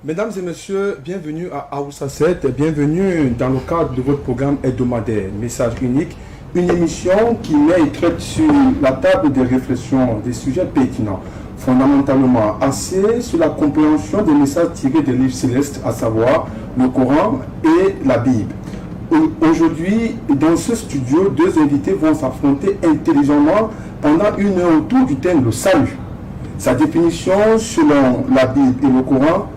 Mesdames et messieurs, bienvenue à Aoussa 7, bienvenue dans le cadre de votre programme hebdomadaire Message unique, une émission qui met et traite sur la table des réflexions, des sujets pertinents, fondamentalement axés sur la compréhension des messages tirés des livres célestes, à savoir le Coran et la Bible. Aujourd'hui, dans ce studio, deux invités vont s'affronter intelligemment pendant une heure autour du thème le salut. Sa définition selon la Bible et le Coran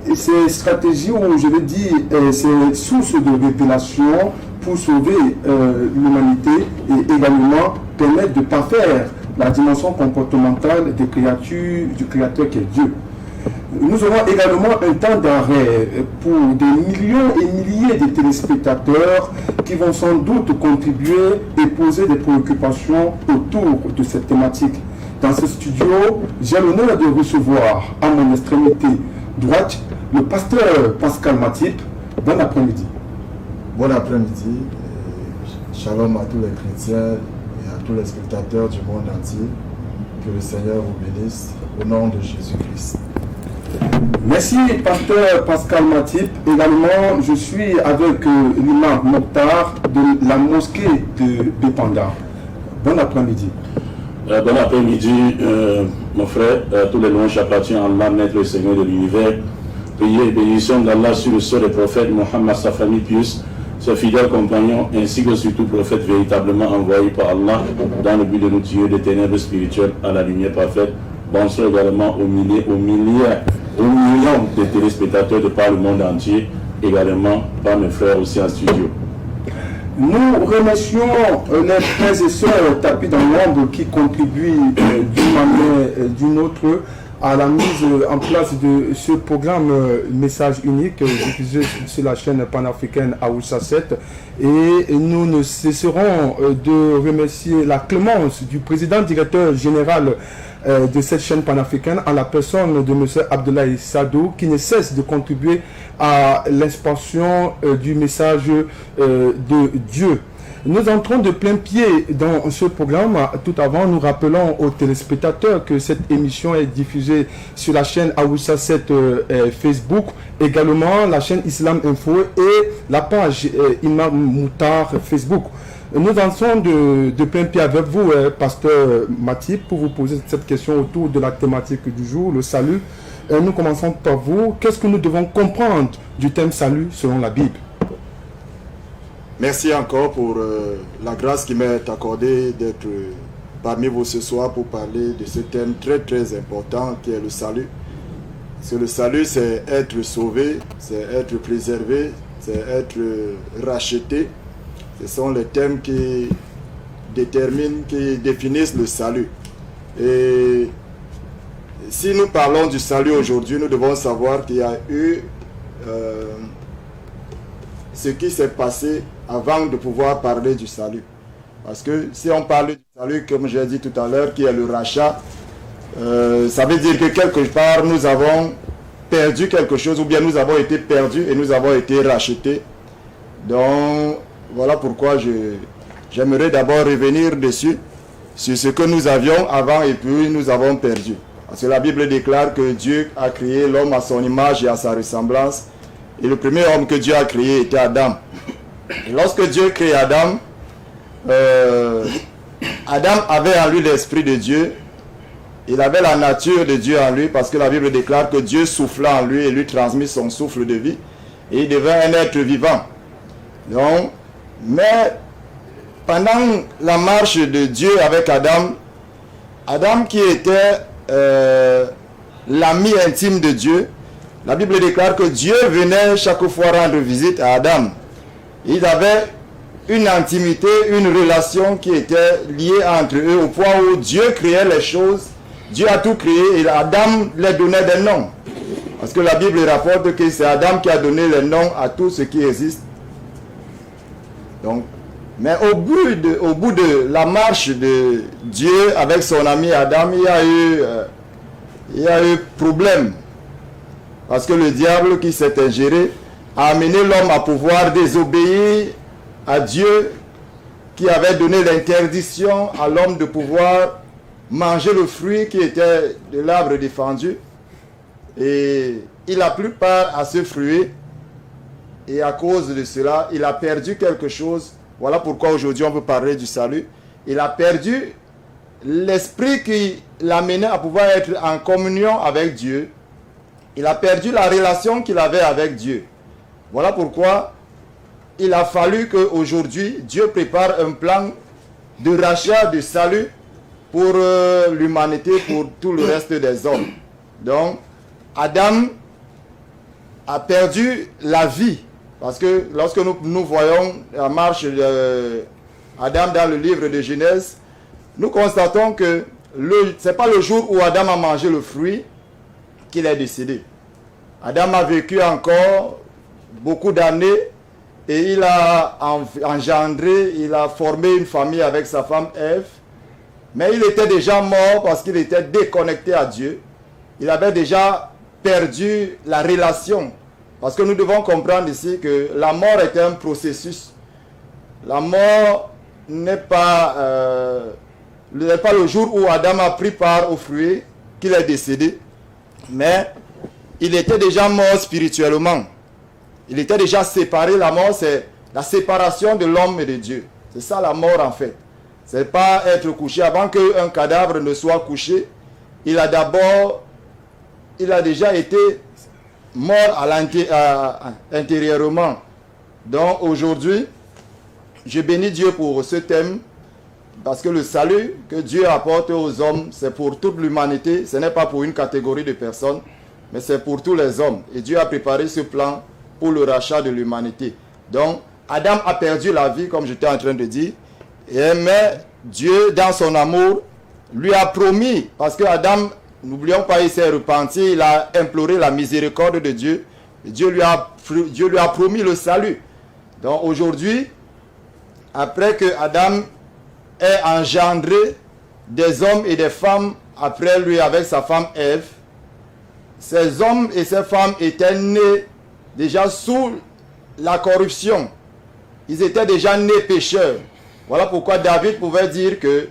et ses stratégies, ou je vais dire ses sources de révélation pour sauver l'humanité et également permettre de parfaire la dimension comportementale des créatures, du Créateur qui est Dieu. Nous aurons également un temps d'arrêt pour des millions et milliers de téléspectateurs qui vont sans doute contribuer et poser des préoccupations autour de cette thématique. Dans ce studio, j'ai l'honneur de recevoir à mon extrémité droite le pasteur Pascal Matip. Bon après-midi. Bon après-midi. Shalom à tous les chrétiens et à tous les spectateurs du monde entier. Que le Seigneur vous bénisse au nom de Jésus-Christ. Merci, pasteur Pascal Matip. Également, je suis avec l'imam Mokhtar de la mosquée de Bépanda. Bon après-midi. Bon après-midi, mon frère. Tous les louanges appartiennent à Allah, Maître et Seigneur de l'univers. Priez et bénédiction d'Allah sur le sceau des prophètes Mohammed, sa famille pieuse, ses fidèles compagnons, ainsi que sur tout prophète véritablement envoyé par Allah dans le but de nous tirer des ténèbres spirituelles à la lumière parfaite. Bonsoir également aux millions de téléspectateurs de par le monde entier, également par mes frères aussi en studio. Nous remercions les frères et sœurs tapis dans l'ombre qui contribuent d'une manière d'une autre à la mise en place de ce programme Message unique diffusé sur la chaîne panafricaine Aoussa 7. Et nous ne cesserons de remercier la clémence du président directeur général de cette chaîne panafricaine en la personne de M. Abdoulaye Sadou qui ne cesse de contribuer à l'expansion du message de Dieu. Nous entrons de plein pied dans ce programme. Tout avant, nous rappelons aux téléspectateurs que cette émission est diffusée sur la chaîne Aoussa 7 Facebook, également la chaîne Islam Info et la page Imam Mokhtar Facebook. Nous entrons de plein pied avec vous, pasteur Matip, pour vous poser cette question autour de la thématique du jour, le salut. Nous commençons par vous. Qu'est-ce que nous devons comprendre du thème salut selon la Bible? Merci encore pour la grâce qui m'est accordée d'être parmi vous ce soir pour parler de ce thème très très important qui est le salut. Parce que le salut, c'est être sauvé, c'est être préservé, c'est être racheté. Ce sont les thèmes qui déterminent, qui définissent le salut. Et si nous parlons du salut aujourd'hui, nous devons savoir qu'il y a eu ce qui s'est passé avant de pouvoir parler du salut. Parce que si on parle du salut, comme j'ai dit tout à l'heure, qui est le rachat, ça veut dire que quelque part nous avons perdu quelque chose, ou bien nous avons été perdus et nous avons été rachetés. Donc voilà pourquoi j'aimerais d'abord revenir dessus, sur ce que nous avions avant et puis nous avons perdu. Parce que la Bible déclare que Dieu a créé l'homme à son image et à sa ressemblance. Et le premier homme que Dieu a créé était Adam. Et lorsque Dieu crée Adam, Adam avait en lui l'esprit de Dieu. Il avait la nature de Dieu en lui parce que la Bible déclare que Dieu souffla en lui et lui transmit son souffle de vie. Et il devint un être vivant. Donc, mais pendant la marche de Dieu avec Adam, Adam qui était l'ami intime de Dieu, la Bible déclare que Dieu venait chaque fois rendre visite à Adam. Ils avaient une intimité, une relation qui était liée entre eux au point où Dieu créait les choses. Dieu a tout créé et Adam les donnait des noms. Parce que la Bible rapporte que c'est Adam qui a donné les noms à tout ce qui existe. Donc, mais au bout de la marche de Dieu avec son ami Adam, il y a eu problème. Parce que le diable qui s'est ingéré a amené l'homme à pouvoir désobéir à Dieu qui avait donné l'interdiction à l'homme de pouvoir manger le fruit qui était de l'arbre défendu. Et il n'a plus part à ce fruit. Et à cause de cela, il a perdu quelque chose. Voilà pourquoi aujourd'hui on peut parler du salut. Il a perdu l'esprit qui l'amenait à pouvoir être en communion avec Dieu. Il a perdu la relation qu'il avait avec Dieu. Voilà pourquoi il a fallu qu'aujourd'hui, Dieu prépare un plan de rachat, de salut pour l'humanité, pour tout le reste des hommes. Donc, Adam a perdu la vie. Parce que lorsque nous voyons la marche d'Adam dans le livre de Genèse, nous constatons que ce n'est pas le jour où Adam a mangé le fruit qu'il est décédé. Adam a vécu encore beaucoup d'années et il a engendré, il a formé une famille avec sa femme Ève. Mais il était déjà mort parce qu'il était déconnecté à Dieu. Il avait déjà perdu la relation. Parce que nous devons comprendre ici que la mort est un processus. La mort n'est pas le jour où Adam a pris part au fruit qu'il est décédé. Mais il était déjà mort spirituellement. Il était déjà séparé. La mort, c'est la séparation de l'homme et de Dieu. C'est ça la mort en fait. Ce n'est pas être couché. Avant qu'un cadavre ne soit couché, il a déjà été mort intérieurement. Donc aujourd'hui, je bénis Dieu pour ce thème, parce que le salut que Dieu apporte aux hommes, c'est pour toute l'humanité. Ce n'est pas pour une catégorie de personnes, mais c'est pour tous les hommes. Et Dieu a préparé ce plan pour le rachat de l'humanité. Donc, Adam a perdu la vie, comme j'étais en train de dire, mais Dieu, dans son amour, lui a promis, parce que Adam, n'oublions pas, il s'est repenti, il a imploré la miséricorde de Dieu. Et Dieu lui a promis le salut. Donc aujourd'hui, après que Adam ait engendré des hommes et des femmes après lui avec sa femme Ève, ces hommes et ces femmes étaient nés déjà sous la corruption. Ils étaient déjà nés pécheurs. Voilà pourquoi David pouvait dire que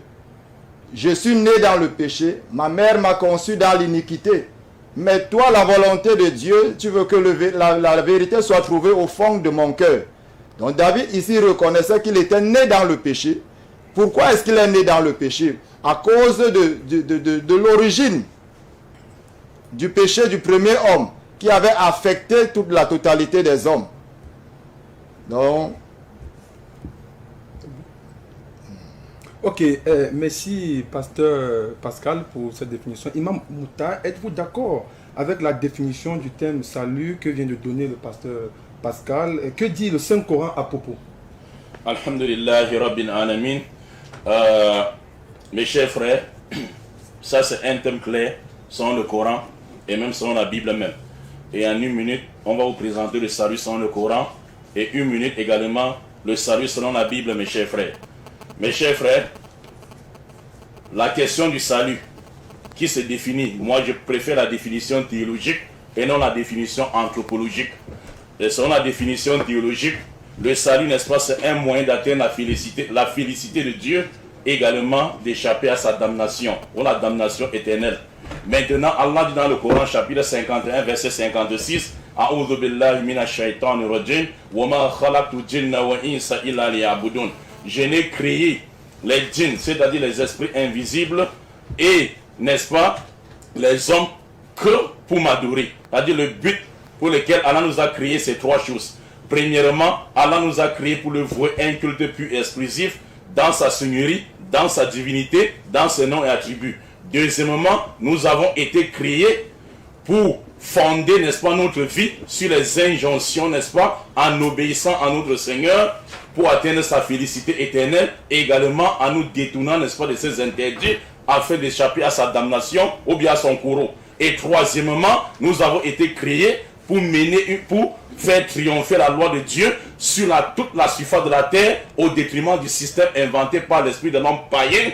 je suis né dans le péché, ma mère m'a conçu dans l'iniquité. Mais toi, la volonté de Dieu, tu veux que la vérité soit trouvée au fond de mon cœur. Donc David ici reconnaissait qu'il était né dans le péché. Pourquoi est-ce qu'il est né dans le péché? À cause de l'origine du péché du premier homme qui avait affecté toute la totalité des hommes. Donc, ok, merci Pasteur Pascal pour cette définition. Imam Mouta, êtes-vous d'accord avec la définition du thème salut que vient de donner le Pasteur Pascal? Que dit le Saint-Coran à propos? Alhamdulillahi Rabbil Alamin. Mes chers frères, ça c'est un thème clair selon le Coran et même selon la Bible même. Et en une minute, on va vous présenter le salut selon le Coran et une minute également le salut selon la Bible, mes chers frères. Mes chers frères, la question du salut qui se définit, moi je préfère la définition théologique et non la définition anthropologique. Et selon la définition théologique, le salut, n'est-ce pas, c'est un moyen d'atteindre la félicité de Dieu, également d'échapper à sa damnation, ou la damnation éternelle. Maintenant, Allah dit dans le Coran, chapitre 51, verset 56, A'udhu billahi minash shaitanir rajim, wa ma khalaqtu jinna wa insa illa liya'budun. Je n'ai créé les djinns, c'est-à-dire les esprits invisibles, et, n'est-ce pas, les hommes que pour m'adorer. C'est-à-dire le but pour lequel Allah nous a créé ces trois choses. Premièrement, Allah nous a créé pour le vouer un culte pur et exclusif dans sa seigneurie, dans sa divinité, dans ses noms et attributs. Deuxièmement, nous avons été créés pour fonder, n'est-ce pas, notre vie sur les injonctions, n'est-ce pas, en obéissant à notre Seigneur pour atteindre sa félicité éternelle et également en nous détournant, n'est-ce pas, de ses interdits afin d'échapper à sa damnation ou bien à son courroux. Et troisièmement, nous avons été créés pour faire triompher la loi de Dieu sur toute la surface de la terre au détriment du système inventé par l'esprit de l'homme païen,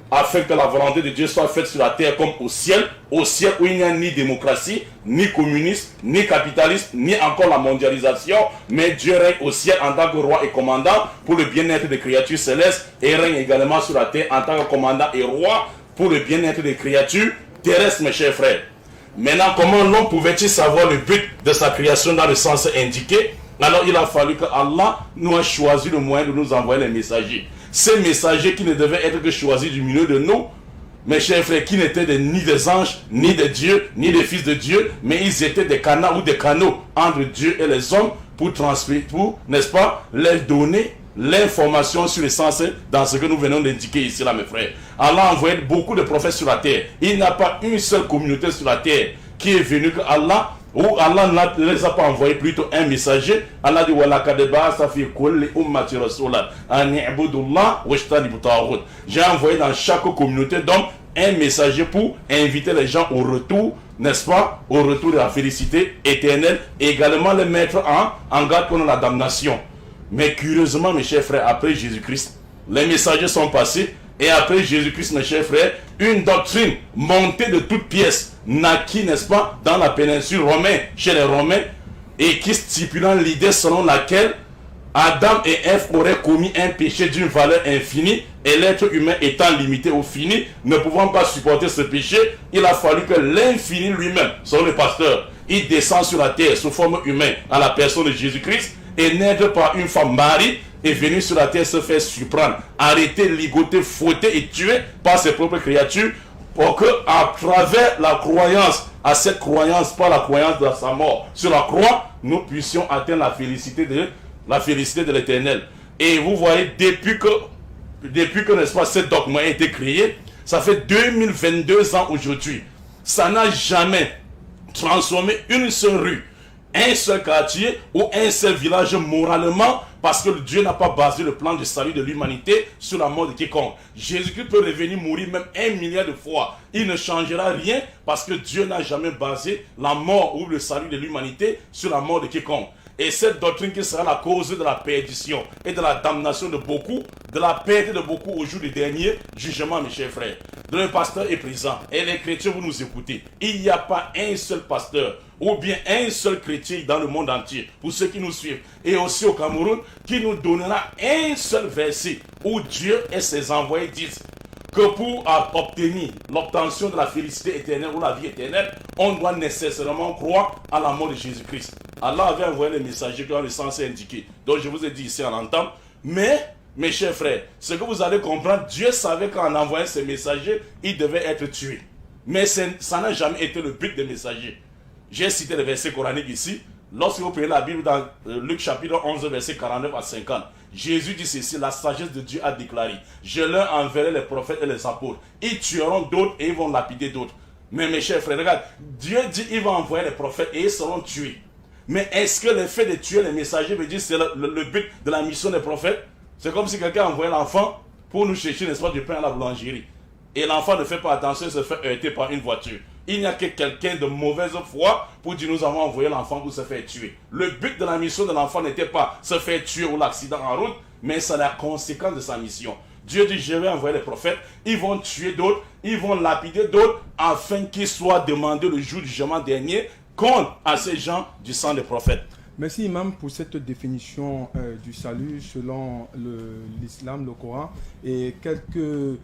afin que la volonté de Dieu soit faite sur la terre comme au ciel où il n'y a ni démocratie, ni communisme, ni capitalisme, ni encore la mondialisation, mais Dieu règne au ciel en tant que roi et commandant pour le bien-être des créatures célestes et règne également sur la terre en tant que commandant et roi pour le bien-être des créatures terrestres, mes chers frères. Maintenant, comment l'homme pouvait-il savoir le but de sa création dans le sens indiqué? Alors il a fallu que Allah nous a choisi le moyen de nous envoyer les messagers. Ces messagers qui ne devaient être que choisis du milieu de nous, mes chers frères, qui n'étaient ni des anges, ni des dieux, ni des fils de Dieu, mais ils étaient des canaux ou des canaux entre Dieu et les hommes pour transmettre, pour, n'est-ce pas, leur donner l'information sur l'essence dans ce que nous venons d'indiquer ici là, mes frères. Allah a envoyé beaucoup de prophètes sur la terre. Il n'y a pas une seule communauté sur la terre qui est venue que Allah, ou Allah ne les a pas envoyé plutôt un messager. Allah dit j'ai envoyé dans chaque communauté d'hommes un messager pour inviter les gens au retour, n'est-ce pas, au retour de la félicité éternelle, et également les mettre en garde contre la damnation. Mais curieusement, mes chers frères, après Jésus-Christ, les messagers sont passés, et après Jésus-Christ, mes chers frères, une doctrine montée de toutes pièces naquit, n'est-ce pas, dans la péninsule romaine, chez les Romains, et qui stipulant l'idée selon laquelle Adam et Ève auraient commis un péché d'une valeur infinie, et l'être humain étant limité au fini, ne pouvant pas supporter ce péché, il a fallu que l'infini lui-même, selon le pasteur, il descend sur la terre sous forme humaine à la personne de Jésus-Christ, et naître par une femme Marie, est venu sur la terre se faire surprendre, arrêter, ligoter, fouetter et tuer par ses propres créatures, pour que à travers la croyance, à cette croyance, par la croyance de sa mort sur la croix, nous puissions atteindre la félicité de l'Éternel. Et vous voyez, depuis que n'est-ce pas, cette dogme a été créé, ça fait 2022 ans aujourd'hui. Ça n'a jamais transformé une seule rue, un seul quartier ou un seul village moralement, parce que Dieu n'a pas basé le plan de salut de l'humanité sur la mort de quiconque. Jésus-Christ peut revenir mourir même 1 milliard de fois. Il ne changera rien parce que Dieu n'a jamais basé la mort ou le salut de l'humanité sur la mort de quiconque. Et cette doctrine qui sera la cause de la perdition et de la damnation de beaucoup, de la perte de beaucoup au jour du dernier jugement, mes chers frères. Le pasteur est présent et les chrétiens, vous nous écoutez. Il n'y a pas un seul pasteur ou bien un seul chrétien dans le monde entier, pour ceux qui nous suivent, et aussi au Cameroun, qui nous donnera un seul verset où Dieu et ses envoyés disent que pour obtenir l'obtention de la félicité éternelle ou la vie éternelle, on doit nécessairement croire à la mort de Jésus-Christ. Allah avait envoyé les messagers qui ont le sens indiqué. Donc je vous ai dit ici en entame. Mais, mes chers frères, ce que vous allez comprendre, Dieu savait qu'en envoyant ces messagers, ils devaient être tués. Mais ça n'a jamais été le but des messagers. J'ai cité le verset coranique ici. Lorsque vous prenez la Bible dans Luc chapitre 11, verset 49 à 50, Jésus dit ceci: la sagesse de Dieu a déclaré, je leur enverrai les prophètes et les apôtres. Ils tueront d'autres et ils vont lapider d'autres. Mais mes chers frères, regarde, Dieu dit qu'il va envoyer les prophètes et ils seront tués. Mais est-ce que le fait de tuer les messagers veut dire que c'est le but de la mission des prophètes? C'est comme si quelqu'un envoyait l'enfant pour nous chercher, n'est-ce pas, du pain à la boulangerie. Et l'enfant ne fait pas attention, il se fait heurter par une voiture. Il n'y a que quelqu'un de mauvaise foi pour dire nous avons envoyé l'enfant pour se faire tuer. Le but de la mission de l'enfant n'était pas se faire tuer ou l'accident en route, mais c'est la conséquence de sa mission. Dieu dit, je vais envoyer les prophètes, ils vont tuer d'autres, ils vont lapider d'autres, afin qu'il soit demandé le jour du jugement dernier compte à ces gens du sang des prophètes. Merci Imam pour cette définition du salut selon l'islam, le Coran, et quelques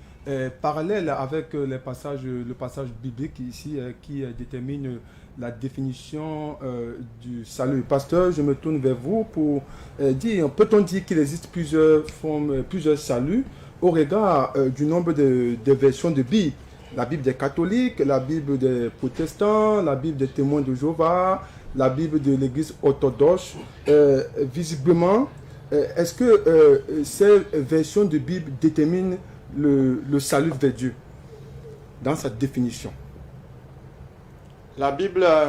parallèles avec le passage biblique ici qui détermine la définition du salut. Pasteur, je me tourne vers vous pour dire, peut-on dire qu'il existe plusieurs formes, plusieurs saluts au regard du nombre de versions de Bible? La Bible des catholiques, la Bible des protestants, la Bible des témoins de Jéhovah, la Bible de l'église orthodoxe. Visiblement, est-ce que ces versions de Bible déterminent le salut vers Dieu dans sa définition? La Bible a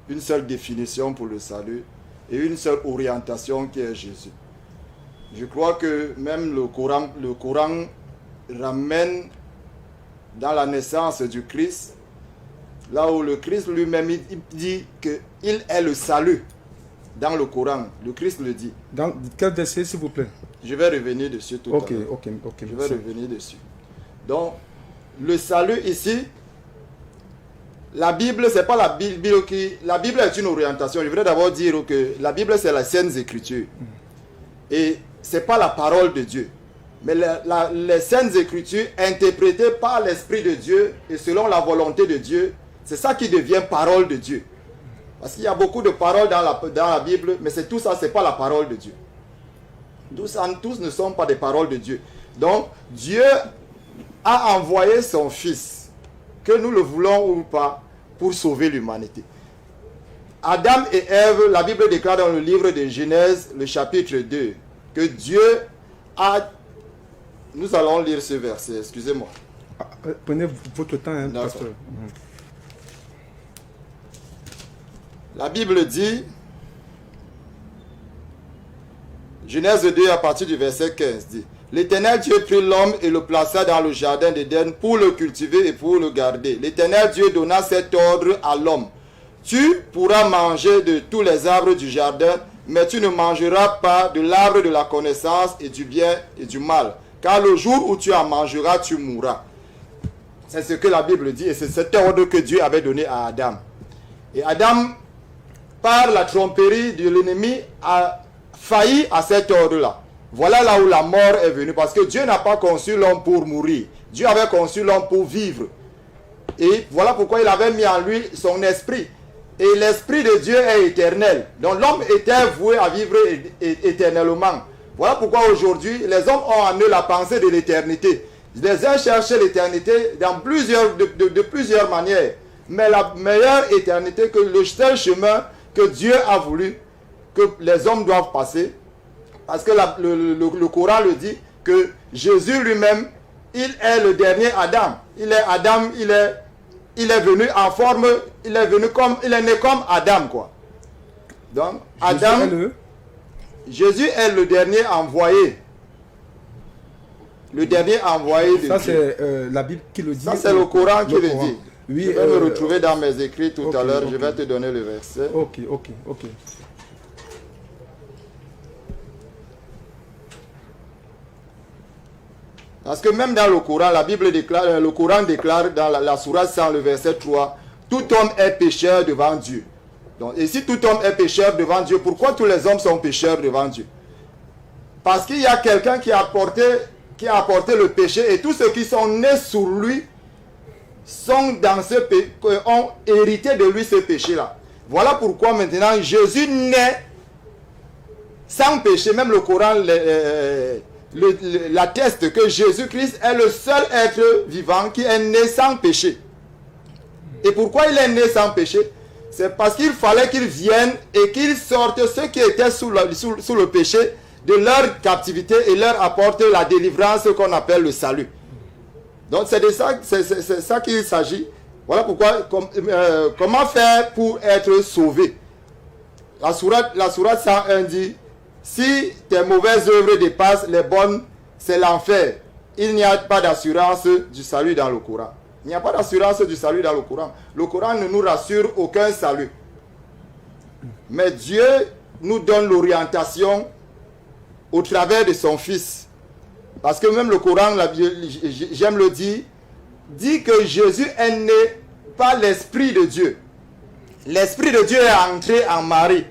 une seule définition pour le salut et une seule orientation qui est Jésus. Je crois que même le Coran ramène dans la naissance du Christ, là où le Christ lui-même il dit qu'il est le salut. Dans le Coran, le Christ le dit. Dans quel verset, s'il vous plaît? Je vais revenir dessus tout à l'heure. Ok. Je vais revenir dessus. Donc, le salut ici, la Bible, c'est pas la Bible qui... La Bible est une orientation. Je voudrais d'abord dire que la Bible, c'est la Sainte Écriture. Et c'est pas la parole de Dieu. Mais les Saintes Écritures, interprétées par l'Esprit de Dieu et selon la volonté de Dieu, C'est ça qui devient parole de Dieu. Parce qu'il y a beaucoup de paroles dans la Bible, mais c'est tout ça, ce n'est pas la parole de Dieu. Tous ne sont pas des paroles de Dieu. Donc, Dieu a envoyé son Fils, que nous le voulons ou pas, pour sauver l'humanité. Adam et Ève, la Bible déclare dans le livre de Genèse, le chapitre 2, que Dieu a... Nous allons lire ce verset, excusez-moi. Prenez votre temps, hein, pasteur. La Bible dit, Genèse 2 à partir du verset 15 dit, l'Éternel Dieu prit l'homme et le plaça dans le jardin d'Éden pour le cultiver et pour le garder. L'Éternel Dieu donna cet ordre à l'homme. Tu pourras manger de tous les arbres du jardin, mais tu ne mangeras pas de l'arbre de la connaissance et du bien et du mal. Car le jour où tu en mangeras, tu mourras. C'est ce que la Bible dit et c'est cet ordre que Dieu avait donné à Adam. Et Adam, par la tromperie de l'ennemi, a failli à cet ordre-là. Voilà là où la mort est venue. Parce que Dieu n'a pas conçu l'homme pour mourir. Dieu avait conçu l'homme pour vivre. Et voilà pourquoi il avait mis en lui son esprit. Et l'esprit de Dieu est éternel. Donc l'homme était voué à vivre éternellement. Voilà pourquoi aujourd'hui, les hommes ont en eux la pensée de l'éternité. Les uns cherchaient l'éternité de plusieurs manières. Mais la meilleure éternité, que le seul chemin que Dieu a voulu que les hommes doivent passer, parce que le Coran le dit, que Jésus lui-même, il est le dernier Adam. Il est Adam, il est venu en forme, il est né comme Adam, quoi. Donc, Adam, Jésus est le dernier envoyé. Le dernier envoyé de Dieu. Ça, c'est la Bible qui le dit. Ça, c'est le Coran qui le dit. Oui, je vais me retrouver dans mes écrits tout à l'heure. Je vais te donner le verset. Ok. Parce que même dans le Coran, la Bible déclare, le Coran déclare dans la sourate 100, le verset 3, tout homme est pécheur devant Dieu. Donc, et si tout homme est pécheur devant Dieu, pourquoi tous les hommes sont pécheurs devant Dieu? Parce qu'il y a quelqu'un qui a apporté le péché, et tous ceux qui sont nés sur lui sont dans ont hérité de lui ce péché-là. Voilà pourquoi maintenant Jésus naît sans péché. Même le Coran l'atteste que Jésus-Christ est le seul être vivant qui est né sans péché. Et pourquoi il est né sans péché? C'est parce qu'il fallait qu'il vienne et qu'il sorte ceux qui étaient sous le péché de leur captivité et leur apporte la délivrance qu'on appelle le salut. Donc c'est ça qu'il s'agit. Voilà pourquoi, comment faire pour être sauvé. La sourate 101 dit, si tes mauvaises œuvres dépassent les bonnes, c'est l'enfer. Il n'y a pas d'assurance du salut dans le Coran. Il n'y a pas d'assurance du salut dans le Coran. Le Coran ne nous rassure aucun salut. Mais Dieu nous donne l'orientation au travers de son Fils. Parce que même le Coran, j'aime le dire, dit que Jésus est né par l'Esprit de Dieu. L'Esprit de Dieu est entré en Marie.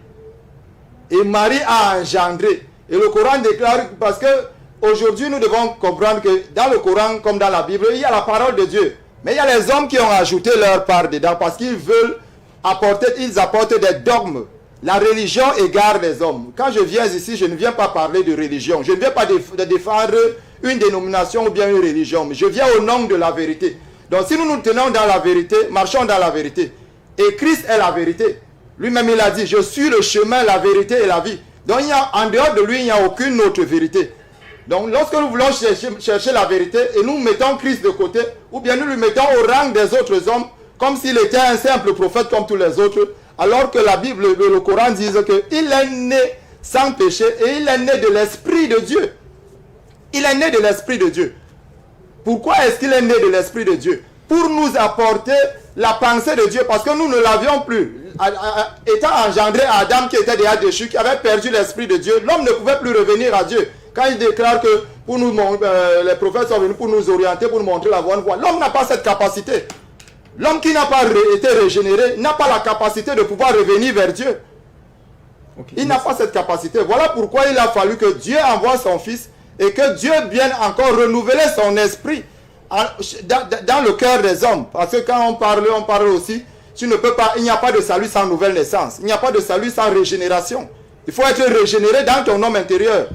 Et Marie a engendré. Et le Coran déclare, parce que aujourd'hui nous devons comprendre que dans le Coran, comme dans la Bible, il y a la parole de Dieu. Mais il y a les hommes qui ont ajouté leur part dedans parce qu'ils veulent apportent des dogmes. La religion égare les hommes. Quand je viens ici, je ne viens pas parler de religion. Je ne viens pas défendre une dénomination ou bien une religion. Mais je viens au nom de la vérité. Donc si nous nous tenons dans la vérité, marchons dans la vérité. Et Christ est la vérité. Lui-même il a dit, je suis le chemin, la vérité et la vie. Donc en dehors de lui, il n'y a aucune autre vérité. Donc lorsque nous voulons chercher la vérité et nous mettons Christ de côté, ou bien nous le mettons au rang des autres hommes, comme s'il était un simple prophète comme tous les autres, alors que la Bible, le Coran disent qu'il est né sans péché et il est né de l'Esprit de Dieu. Il est né de l'Esprit de Dieu. Pourquoi est-ce qu'il est né de l'Esprit de Dieu? Pour nous apporter la pensée de Dieu, parce que nous ne l'avions plus. Étant engendré à Adam qui était déjà déchu, qui avait perdu l'Esprit de Dieu, l'homme ne pouvait plus revenir à Dieu. Quand il déclare que pour nous, les prophètes sont venus pour nous orienter, pour nous montrer la bonne voie, l'homme n'a pas cette capacité. L'homme qui n'a pas été régénéré n'a pas la capacité de pouvoir revenir vers Dieu. Okay. Il n'a pas cette capacité. Voilà pourquoi il a fallu que Dieu envoie son Fils et que Dieu vienne encore renouveler son esprit dans le cœur des hommes. Parce que quand on parle aussi, tu ne peux pas, il n'y a pas de salut sans nouvelle naissance. Il n'y a pas de salut sans régénération. Il faut être régénéré dans ton homme intérieur.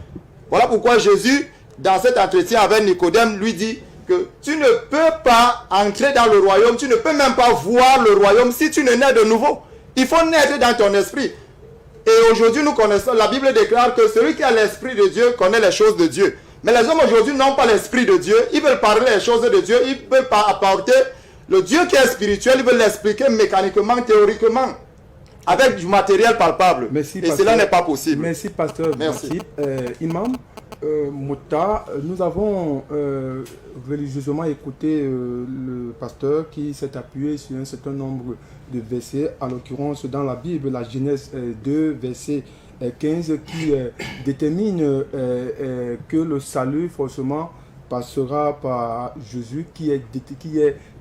Voilà pourquoi Jésus, dans cet entretien avec Nicodème, lui dit que tu ne peux pas entrer dans le royaume, tu ne peux même pas voir le royaume si tu ne nais de nouveau. Il faut naître dans ton esprit. Et aujourd'hui, nous connaissons, la Bible déclare que celui qui a l'esprit de Dieu connaît les choses de Dieu. Mais les hommes aujourd'hui n'ont pas l'esprit de Dieu. Ils veulent parler les choses de Dieu. Ils veulent pas apporter le Dieu qui est spirituel. Ils veulent l'expliquer mécaniquement, théoriquement, avec du matériel palpable. Merci, et pasteur. cela n'est pas possible. Merci, pasteur. Merci. Imam Mouta, nous avons religieusement écouté le pasteur qui s'est appuyé sur un certain nombre de versets, en l'occurrence dans la Bible, la Genèse 2, verset 15, qui détermine que le salut forcément passera par Jésus, qui est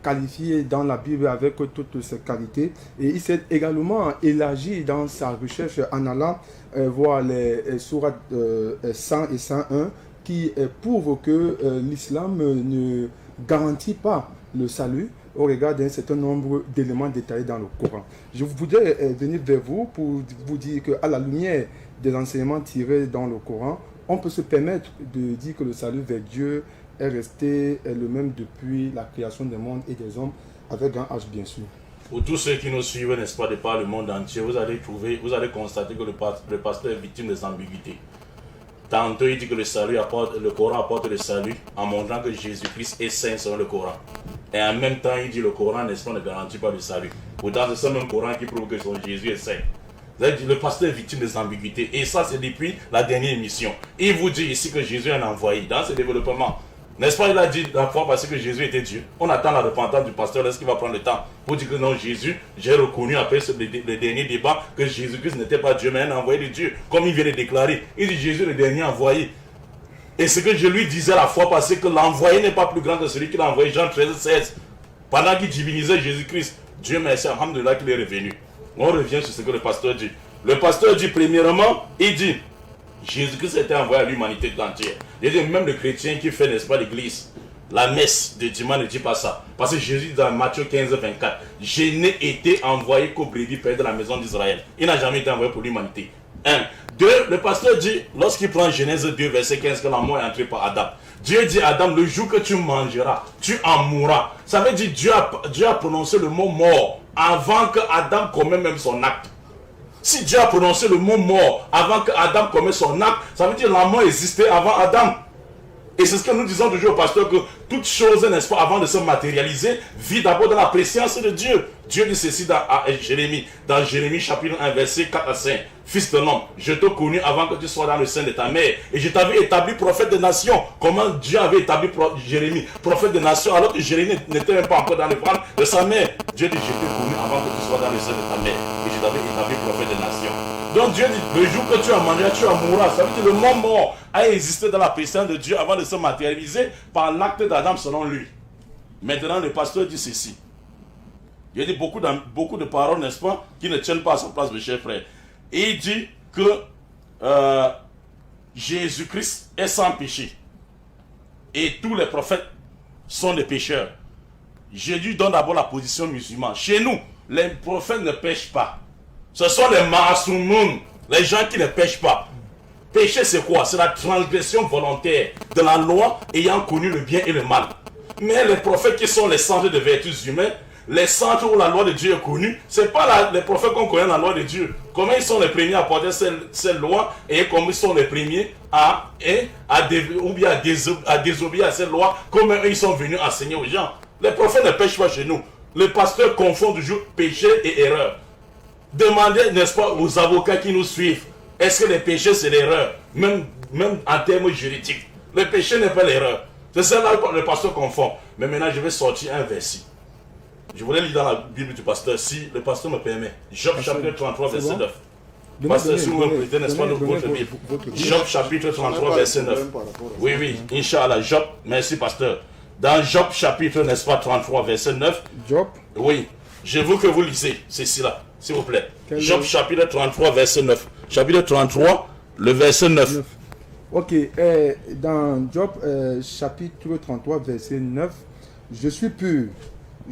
qualifié dans la Bible avec toutes ses qualités. Et il s'est également élargi dans sa recherche en allant voir les sourates 100 et 101 qui prouvent que l'islam ne garantit pas le salut au regard d'un certain nombre d'éléments détaillés dans le Coran. Je voudrais venir vers vous pour vous dire qu'à la lumière des enseignements tirés dans le Coran, on peut se permettre de dire que le salut vers Dieu est resté le même depuis la création des mondes et des hommes, avec un H bien sûr. Pour tous ceux qui nous suivent, n'est-ce pas, de par le monde entier, vous allez constater que le pasteur est victime des ambiguïtés. Tantôt il dit que le Coran apporte le salut en montrant que Jésus-Christ est saint selon le Coran. Et en même temps il dit que le Coran, n'est-ce pas, ne garantit pas le salut. Pourtant c'est ce même Coran qui prouve que Jésus est saint. Le pasteur est victime des ambiguïtés. Et ça c'est depuis la dernière émission. Il vous dit ici que Jésus est un envoyé dans ce développement. N'est-ce pas, il a dit la fois parce que Jésus était Dieu. On attend la repentance du pasteur, est-ce qu'il va prendre le temps pour dire que non, Jésus, j'ai reconnu après le dernier débat que Jésus-Christ n'était pas Dieu, mais un envoyé de Dieu, comme il vient de déclarer. Il dit Jésus le dernier envoyé. Et ce que je lui disais la fois passée, que l'envoyé n'est pas plus grand que celui qui l'a envoyé, Jean 13, 16. Pendant qu'il divinisait Jésus-Christ, Dieu merci, alhamdoulilah qu'il est revenu. On revient sur ce que le pasteur dit. Le pasteur dit premièrement, il dit Jésus-Christ était envoyé à l'humanité entière. Il y a même le chrétien qui fait, n'est-ce pas, l'église, la messe de dimanche ne dit pas ça. Parce que Jésus dit dans Matthieu 15, 24, je n'ai été envoyé qu'au brebis perdus de la maison d'Israël. Il n'a jamais été envoyé pour l'humanité. 1. 2. Le pasteur dit, lorsqu'il prend Genèse 2, verset 15, que la mort est entrée par Adam. Dieu dit à Adam, le jour que tu mangeras, tu en mourras. Ça veut dire Dieu a prononcé le mot mort avant que Adam commette même son acte. Si Dieu a prononcé le mot mort avant que Adam commette son acte, ça veut dire que la mort existait avant Adam. Et c'est ce que nous disons toujours au pasteur, que toute chose, n'est-ce pas, avant de se matérialiser, vit d'abord dans la préscience de Dieu. Dieu dit ceci dans Jérémie chapitre 1, verset 4 à 5. Fils de l'homme, je t'ai connu avant que tu sois dans le sein de ta mère. Et je t'avais établi prophète de nation. Comment Dieu avait établi Jérémie prophète de nation alors que Jérémie n'était même pas encore dans le ventre de sa mère. Dieu dit, je t'ai connu avant que tu sois dans le sein de ta mère. Et je t'avais établi prophète de nation. Donc Dieu dit, le jour que tu as mangé, tu en mourras. Ça veut dire que le mot mort a existé dans la présence de Dieu avant de se matérialiser par l'acte d'Adam selon lui. Maintenant, le pasteur dit ceci. Il y a dit beaucoup de paroles, n'est-ce pas, qui ne tiennent pas à sa place, mes chers frères. Et il dit que Jésus-Christ est sans péché. Et tous les prophètes sont des pécheurs. Jésus donne d'abord la position musulmane. Chez nous, les prophètes ne pêchent pas. Ce sont les maasoumoun, les gens qui ne pêchent pas. Péché, c'est quoi? C'est la transgression volontaire de la loi ayant connu le bien et le mal. Mais les prophètes qui sont les centres de vertus humaines, les centres où la loi de Dieu est connue, ce n'est pas les prophètes qu'on connaît la loi de Dieu. Comment ils sont les premiers à porter cette loi et comment ils sont les premiers à désobéir à cette loi, comment ils sont venus enseigner aux gens. Les prophètes ne pêchent pas chez nous. Les pasteurs confondent toujours péché et erreur. Demandez, n'est-ce pas, aux avocats qui nous suivent, est-ce que les péchés c'est l'erreur, même en termes juridiques. Le péché n'est pas l'erreur. C'est ça là que le pasteur confond. Mais maintenant je vais sortir un verset. Je voulais lire dans la Bible du pasteur, si le pasteur me permet. Job chapitre 33, verset 9. Pasteur, si vous me prêtez, n'est-ce pas, votre Bible. Job chapitre 33, verset 9. Oui, Inch'Allah, Job, merci pasteur. Dans Job chapitre, n'est-ce pas, 33, verset 9. Job. Oui, je veux que vous lisez ceci là, s'il vous plaît. Job chapitre 33, verset 9. Chapitre 33, le verset 9. Ok, dans Job chapitre 33, verset 9, Je suis pur.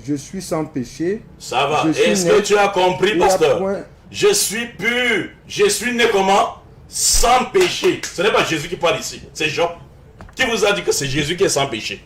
Je suis sans péché. Ça va. Je suis Est-ce né que tu as compris, et à pasteur? point- Je suis pur. Je suis né comment? Sans péché. Ce n'est pas Jésus qui parle ici. C'est Job. Qui vous a dit que c'est Jésus qui est sans péché?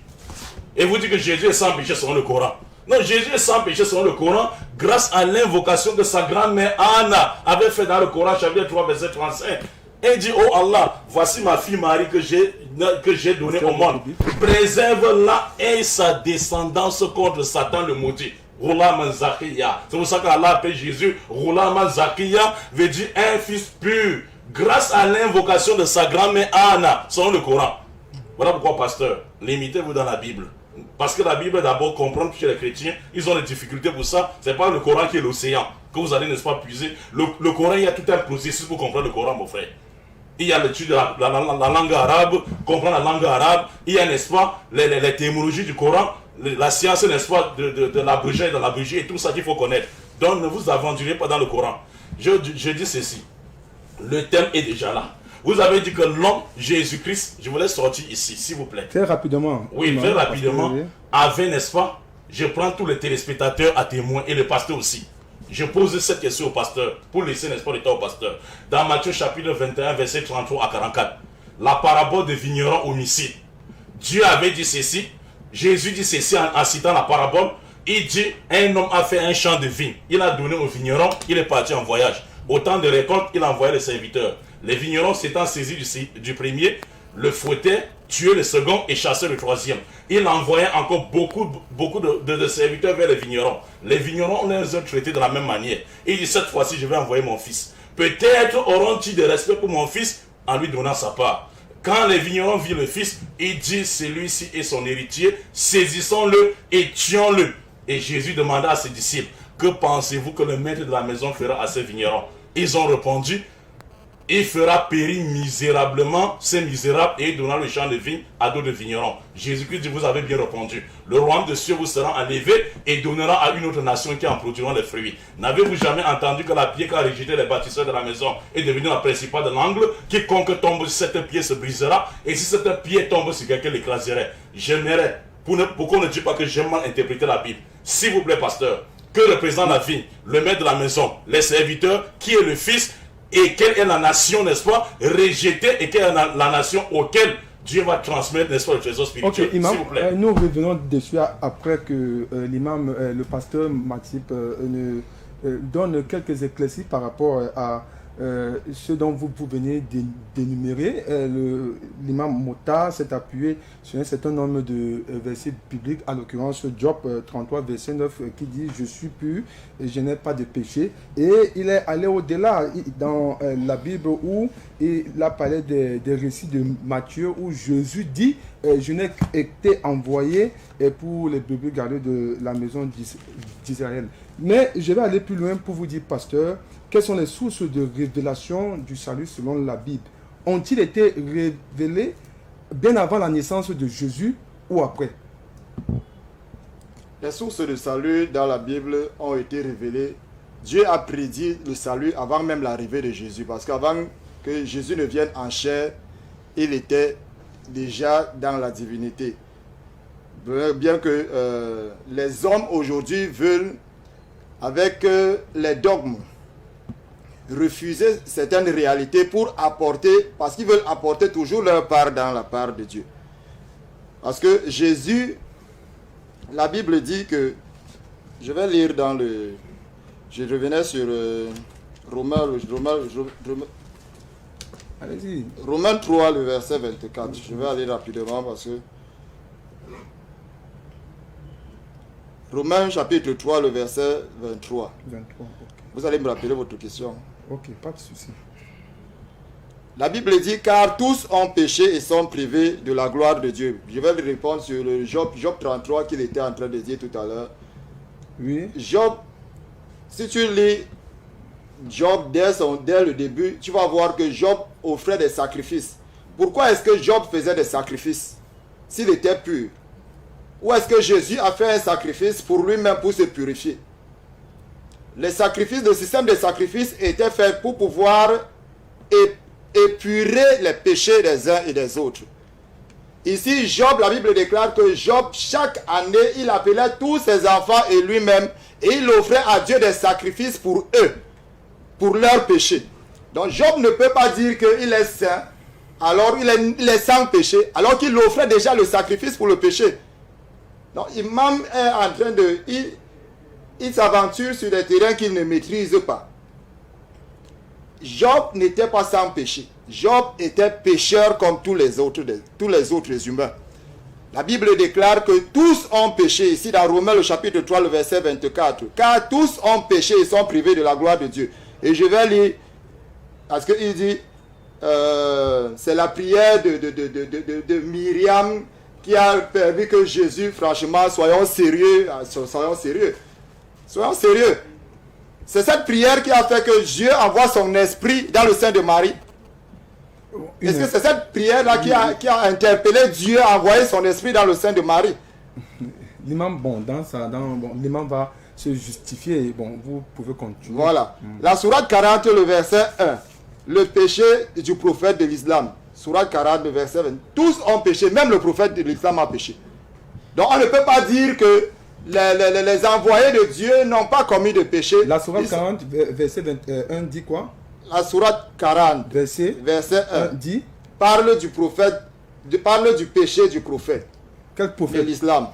Et vous dites que Jésus est sans péché selon le Coran. Non, Jésus est sans péché selon le Coran grâce à l'invocation que sa grand-mère Anna avait fait dans le Coran, chapitre 3, verset 35. Elle dit, oh Allah, voici ma fille Marie que j'ai donnée au monde. Préserve-la et sa descendance contre Satan le maudit. Roulam Zakiya. C'est pour ça qu'Allah appelle Jésus Roulam Zakiya, veut dire un fils pur. Grâce à l'invocation de sa grand-mère Anna, selon le Coran. Voilà pourquoi, pasteur, limitez-vous dans la Bible. Parce que la Bible, d'abord, comprendre que chez les chrétiens, ils ont des difficultés pour ça. Ce n'est pas le Coran qui est l'océan que vous allez, n'est-ce pas, puiser. Le Coran, il y a tout un processus pour comprendre le Coran, mon frère. Il y a l'étude de la langue arabe, comprendre la langue arabe. Il y a, n'est-ce pas, les étymologies du Coran, la science, n'est-ce pas, de l'abrégé, de l'abrégé et tout ça qu'il faut connaître. Donc, ne vous aventurez pas dans le Coran. Je dis ceci. Le thème est déjà là. Vous avez dit que l'homme, Jésus-Christ, je vous laisse sortir ici, s'il vous plaît. Très rapidement. Oui, très rapidement. Avait, n'est-ce pas, je prends tous les téléspectateurs à témoin et le pasteur aussi. Je pose cette question au pasteur pour laisser, n'est-ce pas, le temps au pasteur. Dans Matthieu chapitre 21, verset 33 à 44, la parabole de vigneron homicide. Dieu avait dit ceci, Jésus dit ceci en citant la parabole. Il dit, un homme a fait un champ de vigne. Il a donné au vigneron, il est parti en voyage. Au temps de récolte, il a envoyé les serviteurs. Les vignerons s'étant saisis du premier, le fouettaient, tuaient le second et chassaient le troisième. Il envoyait encore beaucoup de serviteurs vers les vignerons. Les vignerons les ont traités de la même manière. Il dit, cette fois-ci, je vais envoyer mon fils. Peut-être auront-ils de respect pour mon fils en lui donnant sa part. Quand les vignerons virent le fils, il dit, celui-ci est son héritier, saisissons-le et tuons-le. Et Jésus demanda à ses disciples, que pensez-vous que le maître de la maison fera à ces vignerons? Ils ont répondu, il fera périr misérablement ces misérables et il donnera le champ de vigne à d'autres vignerons. Jésus-Christ dit, vous avez bien répondu. Le royaume de cieux vous sera enlevé et donnera à une autre nation qui en produira les fruits. N'avez-vous jamais entendu que la pierre qui a rejeté les bâtisseurs de la maison est devenue la principale de l'angle? Quiconque tombe sur cette pierre se brisera et si cette pierre tombe sur quelqu'un l'écraserait. J'aimerais, pour qu'on ne dise pas que j'ai mal interprété la Bible, s'il vous plaît, pasteur, que représente la vigne, le maître de la maison, les serviteurs, qui est le fils et quelle est la nation, n'est-ce pas, rejetée et quelle est la nation auquel Dieu va transmettre, n'est-ce pas, le trésor spirituel. Ok, imam, s'il vous plaît. nous revenons dessus après que l'imam, le pasteur Matip donne quelques éclaircies par rapport à ce dont vous venez d'énumérer. L'imam Mota s'est appuyé sur un certain nombre de versets bibliques, à l'occurrence Job 33, verset 9, qui dit « Je suis pur et je n'ai pas de péché ». Et il est allé au-delà dans la Bible où il a parlé des récits de Matthieu où Jésus dit « Je n'ai été envoyé pour les brebis gardés de la maison d'Israël ». Mais je vais aller plus loin pour vous dire, pasteur, quelles sont les sources de révélation du salut selon la Bible? Ont-ils été révélés bien avant la naissance de Jésus ou après? Les sources de salut dans la Bible ont été révélées. Dieu a prédit le salut avant même l'arrivée de Jésus. Parce qu'avant que Jésus ne vienne en chair, il était déjà dans la divinité. Bien que les hommes aujourd'hui veulent, avec les dogmes, refuser certaines réalités pour apporter, parce qu'ils veulent apporter toujours leur part dans la part de Dieu. Parce que Jésus, la Bible dit que, je vais lire dans le, je revenais sur Romains 3, le verset 24. Je vais aller rapidement parce que Romains chapitre 3, le verset 23. 23, ok. Vous allez me rappeler votre question. Ok, pas de souci. La Bible dit, car tous ont péché et sont privés de la gloire de Dieu. Je vais lui répondre sur le Job 33 qu'il était en train de dire tout à l'heure. Oui. Job, si tu lis Job dès le début, tu vas voir que Job offrait des sacrifices. Pourquoi est-ce que Job faisait des sacrifices s'il était pur? Ou est-ce que Jésus a fait un sacrifice pour lui-même pour se purifier? Les sacrifices, le système de sacrifices était fait pour pouvoir épurer les péchés des uns et des autres. Ici, Job, la Bible déclare que Job, chaque année, il appelait tous ses enfants et lui-même, et il offrait à Dieu des sacrifices pour eux, pour leurs péchés. Donc Job ne peut pas dire qu'il est saint, alors il est sans péché, alors qu'il offrait déjà le sacrifice pour le péché. Donc Imam est en train de... Il s'aventure sur des terrains qu'il ne maîtrise pas. Job n'était pas sans péché. Job était pécheur comme tous les autres humains. La Bible déclare que tous ont péché, ici dans Romains le chapitre 3, le verset 24. Car tous ont péché et sont privés de la gloire de Dieu. Et je vais lire, parce qu'il dit, c'est la prière de Myriam qui a permis que Jésus, franchement, soyons sérieux. C'est cette prière qui a fait que Dieu envoie son esprit dans le sein de Marie. Est-ce que c'est cette prière-là qui a interpellé Dieu à envoyer son esprit dans le sein de Marie? L'imam, l'imam va se justifier. Bon, vous pouvez continuer. Voilà. La sourate 40, le verset 1. Le péché du prophète de l'islam. Sourate 40, le verset 20. Tous ont péché, même le prophète de l'islam a péché. Donc on ne peut pas dire que les envoyés de Dieu n'ont pas commis de péché. La sourate 40, verset 21 dit quoi? La sourate 40, verset 1 dit, parle du prophète, parle du péché du prophète. Quel prophète? De l'islam.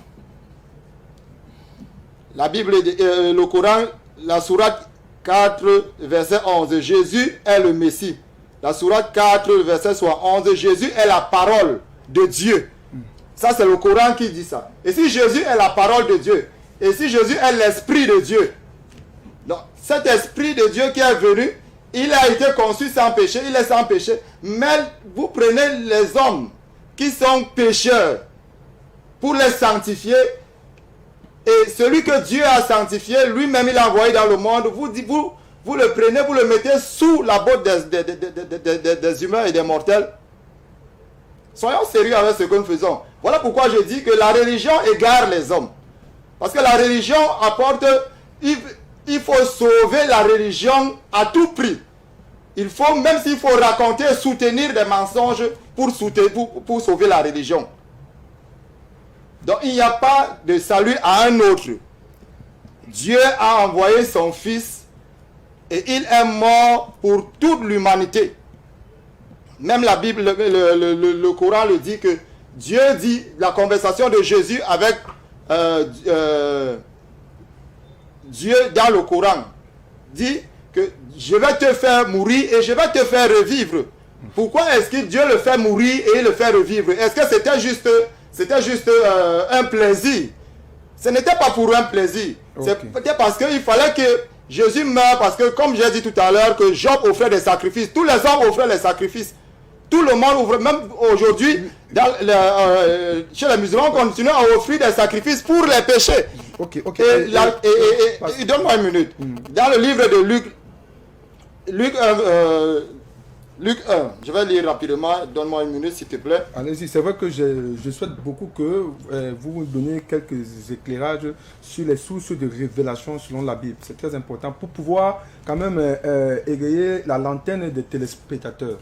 La Bible, le Coran, la sourate 4, verset 11, Jésus est le Messie. La sourate 4, verset 11, Jésus est la parole de Dieu. Ça, c'est le Coran qui dit ça. Et si Jésus est la parole de Dieu, et si Jésus est l'Esprit de Dieu, donc cet Esprit de Dieu qui est venu, il a été conçu sans péché, il est sans péché. Mais vous prenez les hommes qui sont pécheurs pour les sanctifier. Et celui que Dieu a sanctifié, lui-même il a envoyé dans le monde. Vous le prenez, vous le mettez sous la botte des humains et des mortels. Soyons sérieux avec ce que nous faisons. Voilà pourquoi je dis que la religion égare les hommes. Parce que la religion apporte... Il faut sauver la religion à tout prix. Il faut, même s'il faut raconter, soutenir des mensonges pour sauver la religion. Donc il n'y a pas de salut à un autre. Dieu a envoyé son Fils et il est mort pour toute l'humanité. Même la Bible, le Coran le dit que Dieu dit, la conversation de Jésus avec Dieu dans le Coran dit que je vais te faire mourir et je vais te faire revivre. Pourquoi est-ce que Dieu le fait mourir et le fait revivre? Est-ce que c'était juste un plaisir? Ce n'était pas pour un plaisir. Okay. C'était parce qu'il fallait que Jésus meure, parce que comme j'ai dit tout à l'heure que Job offrait des sacrifices. Tous les hommes offraient les sacrifices. Tout le monde ouvre, même aujourd'hui, chez les musulmans, on continue à offrir des sacrifices pour les péchés. Et donne-moi une minute. Dans le livre de Luc 1, je vais lire rapidement, donne-moi une minute s'il te plaît. Allez-y, c'est vrai que je souhaite beaucoup que vous me donniez quelques éclairages sur les sources de révélation selon la Bible. C'est très important pour pouvoir quand même égayer la lanterne des téléspectateurs.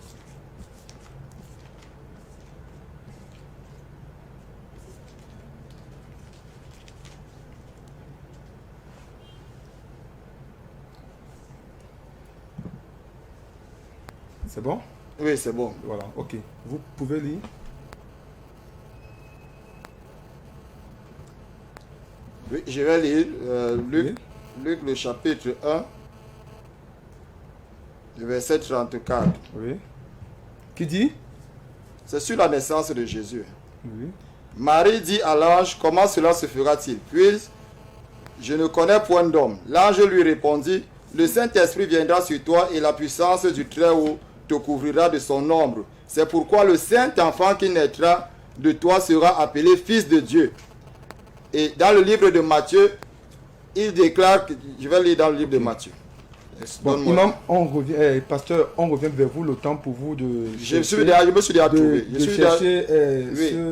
C'est bon? Oui, c'est bon. Voilà, ok. Vous pouvez lire. Oui, je vais lire Luc le chapitre 1, le verset 34. Oui. Qui dit? C'est sur la naissance de Jésus. Oui. Marie dit à l'ange, comment cela se fera-t-il? Puis, je ne connais point d'homme. L'ange lui répondit, le Saint-Esprit viendra sur toi et la puissance du Très-Haut te couvrira de son ombre. C'est pourquoi le saint enfant qui naîtra de toi sera appelé fils de Dieu. Et dans le livre de Matthieu, il déclare, je vais lire dans le livre de Matthieu. Bon, imam, pasteur, on revient vers vous, le temps pour vous de... Je me suis déjà trouvé.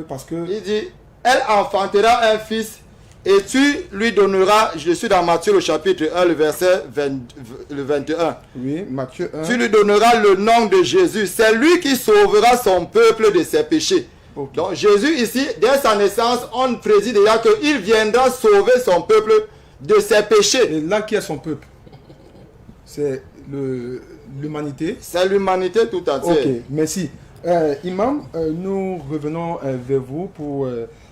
Parce que... Il dit, elle enfantera un fils et tu lui donneras, je suis dans Matthieu le chapitre 1, le verset 21. Oui, Matthieu 1. Tu lui donneras le nom de Jésus. C'est lui qui sauvera son peuple de ses péchés. Ok. Donc Jésus ici, dès sa naissance, on prédit déjà qu'il viendra sauver son peuple de ses péchés. Et là, qui est son peuple? C'est l'humanité. C'est l'humanité tout entière. Ok, merci. Imam, nous revenons vers vous pour,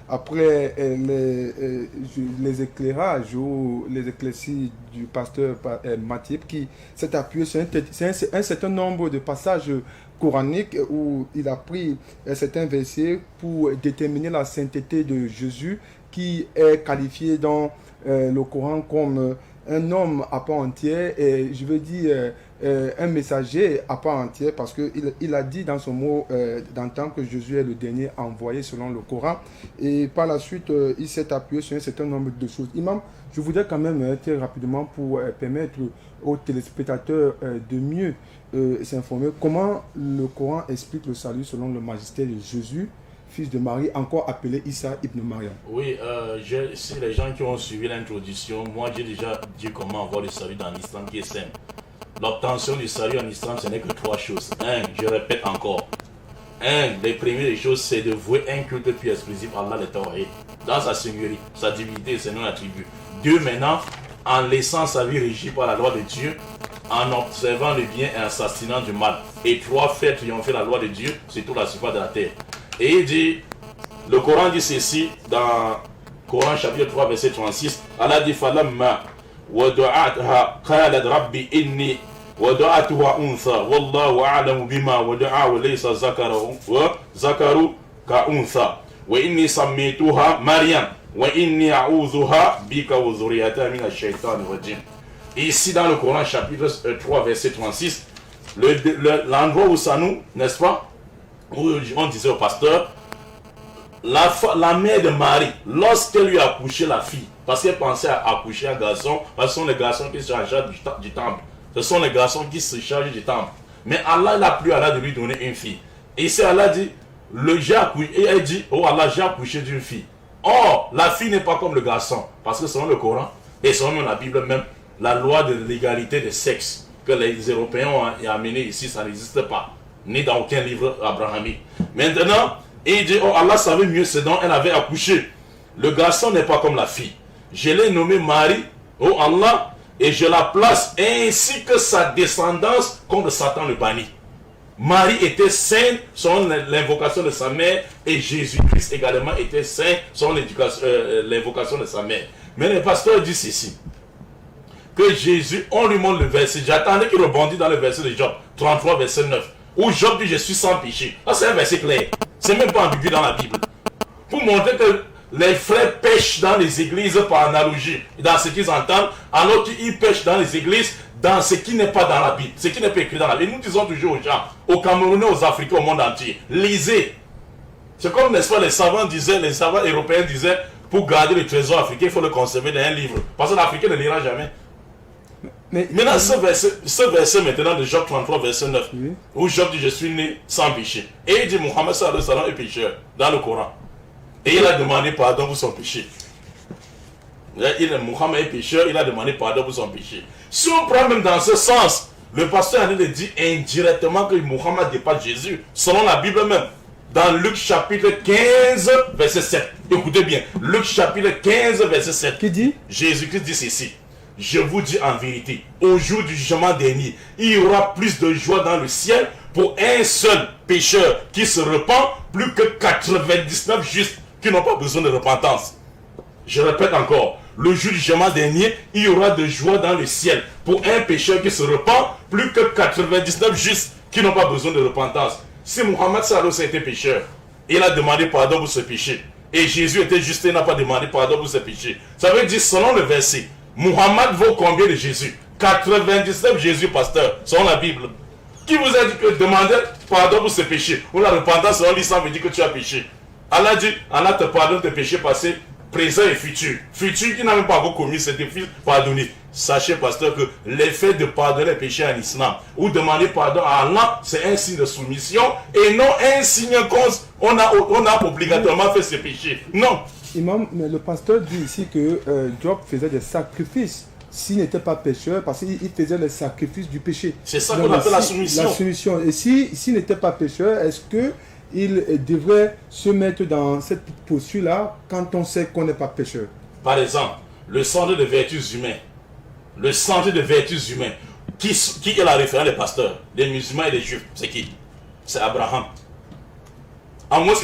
après les éclairages ou les éclaircies du pasteur Matip qui s'est appuyé sur un certain nombre de passages coraniques où il a pris certains versets pour déterminer la sainteté de Jésus qui est qualifié dans le Coran comme un homme à part entière et je veux dire un messager à part entière parce qu'il a dit dans son mot d'antan que Jésus est le dernier envoyé selon le Coran et par la suite il s'est appuyé sur un certain nombre de choses. Imam, je voudrais quand même très rapidement pour permettre aux téléspectateurs de mieux s'informer comment le Coran explique le salut selon le magistère de Jésus, fils de Marie, encore appelé Issa ibn Mariam. Oui, si les gens qui ont suivi l'introduction, moi j'ai déjà dit comment avoir le salut dans l'islam qui est simple. L'obtention du salut en islam, ce n'est que 3 choses. Je répète encore. Les premières choses, c'est de vouer un culte plus exclusif à Allah le Tawhid, dans sa seigneurie, sa divinité et ses noms attributs. 2, maintenant, en laissant sa vie régie par la loi de Dieu, en observant le bien et en s'abstinant du mal. Et 3, faire triompher la loi de Dieu sur toute la surface de la terre. Et il dit, le Coran dit ceci dans Coran chapitre 3 verset 36, Allah dit falamma wada'atha qalat rabbi inni wada'atuha untha wallahu a'lamu bima wada'a wa laysa zakaru ka untha wa inni sammituha Maryam wa inni a'udhuha bika wa dhurriyyataha min ash-shaytanir rajim. Ici dans le Coran chapitre 3 verset 36, l'endroit où ça nous, n'est-ce pas, où on disait au pasteur, la mère de Marie, lorsqu'elle lui a accouché la fille, parce qu'elle pensait à accoucher un garçon, parce que ce sont les garçons qui se chargent du temple. Ce sont les garçons qui se chargent du temple. Mais Allah n'a plus Allah de lui donner une fille. Et ici Allah dit, et elle dit, oh Allah, j'ai accouché d'une fille. Or, la fille n'est pas comme le garçon, parce que selon le Coran, et selon la Bible même, la loi de l'égalité des sexes que les Européens ont amené ici, ça n'existe pas, ni dans aucun livre abrahamique. Maintenant, il dit, oh Allah savait mieux ce dont elle avait accouché. Le garçon n'est pas comme la fille. Je l'ai nommé Marie, oh Allah, et je la place ainsi que sa descendance contre Satan le banni. Marie était sainte selon l'invocation de sa mère et Jésus-Christ également était saint selon l'invocation de sa mère. Mais le pasteur dit ceci, que Jésus, on lui montre le verset, j'attendais qu'il rebondisse dans le verset de Job 33 verset 9, où Job dit je suis sans péché. Là c'est un verset clair, c'est même pas ambigu dans la Bible. Pour montrer que les frères pêchent dans les églises par analogie, dans ce qu'ils entendent, alors qu'ils pêchent dans les églises dans ce qui n'est pas dans la Bible, ce qui n'est pas écrit dans la Bible. Nous disons toujours aux gens, aux Camerounais, aux Africains, au monde entier, lisez. C'est comme, n'est-ce pas, les savants européens disaient, pour garder le trésor africain, il faut le conserver dans un livre. Parce que l'Africain ne lira jamais. Mais maintenant, ce verset maintenant de Job 33, verset 9, oui, où Job dit, je suis né sans péché. Et il dit, Mohammed sallallahu alayhi wa sallam est pécheur, dans le Coran. Et il a demandé pardon pour son péché. Mohammed est pécheur, il a demandé pardon pour son péché. Si on prend même dans ce sens, le pasteur a dit indirectement que Mohammed n'est pas Jésus, selon la Bible même. Dans Luc chapitre 15, verset 7. Écoutez bien, Luc chapitre 15, verset 7. Qui dit? Jésus-Christ dit ceci. Je vous dis en vérité, au jour du jugement dernier, il y aura plus de joie dans le ciel pour un seul pécheur qui se repent, plus que 99 justes qui n'ont pas besoin de repentance. Je répète encore, le jour du jugement dernier, il y aura de joie dans le ciel pour un pécheur qui se repent, plus que 99 justes qui n'ont pas besoin de repentance. Si Mohammed sallallahu alayhi wa sallam était pécheur, il a demandé pardon pour ce péché. Et Jésus était juste, il n'a pas demandé pardon pour ce péché. Ça veut dire, selon le verset, Mohammed vaut combien de Jésus? 99 Jésus, pasteur, selon la Bible. Qui vous a dit que demander pardon pour ce péché? Ou la repentance selon l'islam veut dire que tu as péché. Allah dit, Allah te pardonne tes péchés passés, présents et futurs. Futurs qui n'a même pas encore commis ces défis pardonnés. Sachez, pasteur, que l'effet de pardonner les péchés en islam, ou demander pardon à Allah, c'est un signe de soumission, et non un signe qu'on a obligatoirement fait ce péché. Non. Imam, mais le pasteur dit ici que Job faisait des sacrifices s'il n'était pas pécheur, parce qu'il faisait les sacrifices du péché. C'est ça qu'on appelle la soumission. La soumission. Et s'il n'était pas pécheur, est-ce que il devrait se mettre dans cette posture-là quand on sait qu'on n'est pas pécheur? Par exemple, le centre de vertus humaines. Le centre de vertus humaines. Qui est la référence des pasteurs, des musulmans et des juifs? C'est qui? C'est Abraham. En moins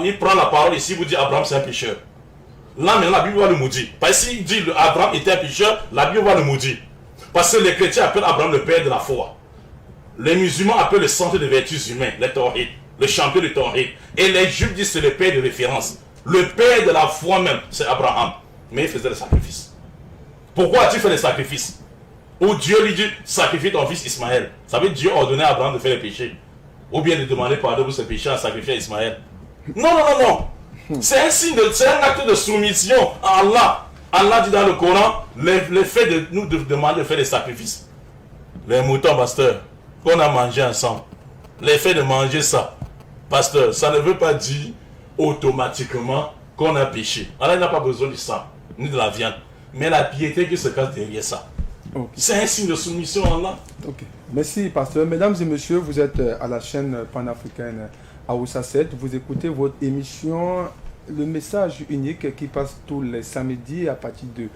il prend la parole ici, vous dit Abraham c'est un pécheur. Là maintenant la Bible va le maudire. Parce que s'il dit Abraham était un pécheur, la Bible va le maudire. Parce que les chrétiens appellent Abraham le père de la foi. Les musulmans appellent le centre de vertus humaines, le tawhid, le champion du tawhid. Et les juifs disent c'est le père de référence. Le père de la foi même, c'est Abraham. Mais il faisait des sacrifices. Pourquoi as-tu fait des sacrifices? Ou Dieu lui dit sacrifie ton fils Ismaël. Ça veut dire Dieu ordonnait à Abraham de faire les péchés. Ou bien de demander pardon pour ses péchés en sacrifiant Ismaël. Non, non, non, non. C'est un signe, c'est un acte de soumission à Allah. Allah dit dans le Coran, le fait de nous demander de faire des sacrifices. Les moutons, pasteur, qu'on a mangé ensemble. L'effet de manger ça, pasteur, ça ne veut pas dire automatiquement qu'on a péché. Allah n'a pas besoin du sang, ni de la viande. Mais la piété qui se cache derrière ça. Okay. C'est un signe de soumission à Allah. Ok. Merci, pasteur. Mesdames et messieurs, vous êtes à la chaîne panafricaine Aoussa 7. Vous écoutez votre émission, le message unique qui passe tous les samedis à partir de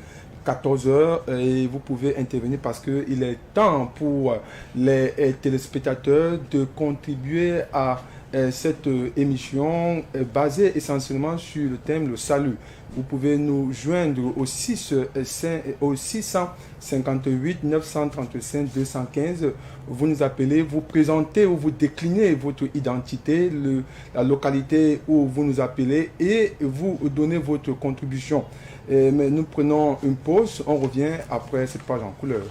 14h. Et vous pouvez intervenir parce qu'il est temps pour les téléspectateurs de contribuer à cette émission basée essentiellement sur le thème le salut. Vous pouvez nous joindre au 658 935 215. Vous nous appelez, vous présentez ou vous déclinez votre identité, la localité où vous nous appelez et vous donnez votre contribution. Mais nous prenons une pause, on revient après cette page en couleur.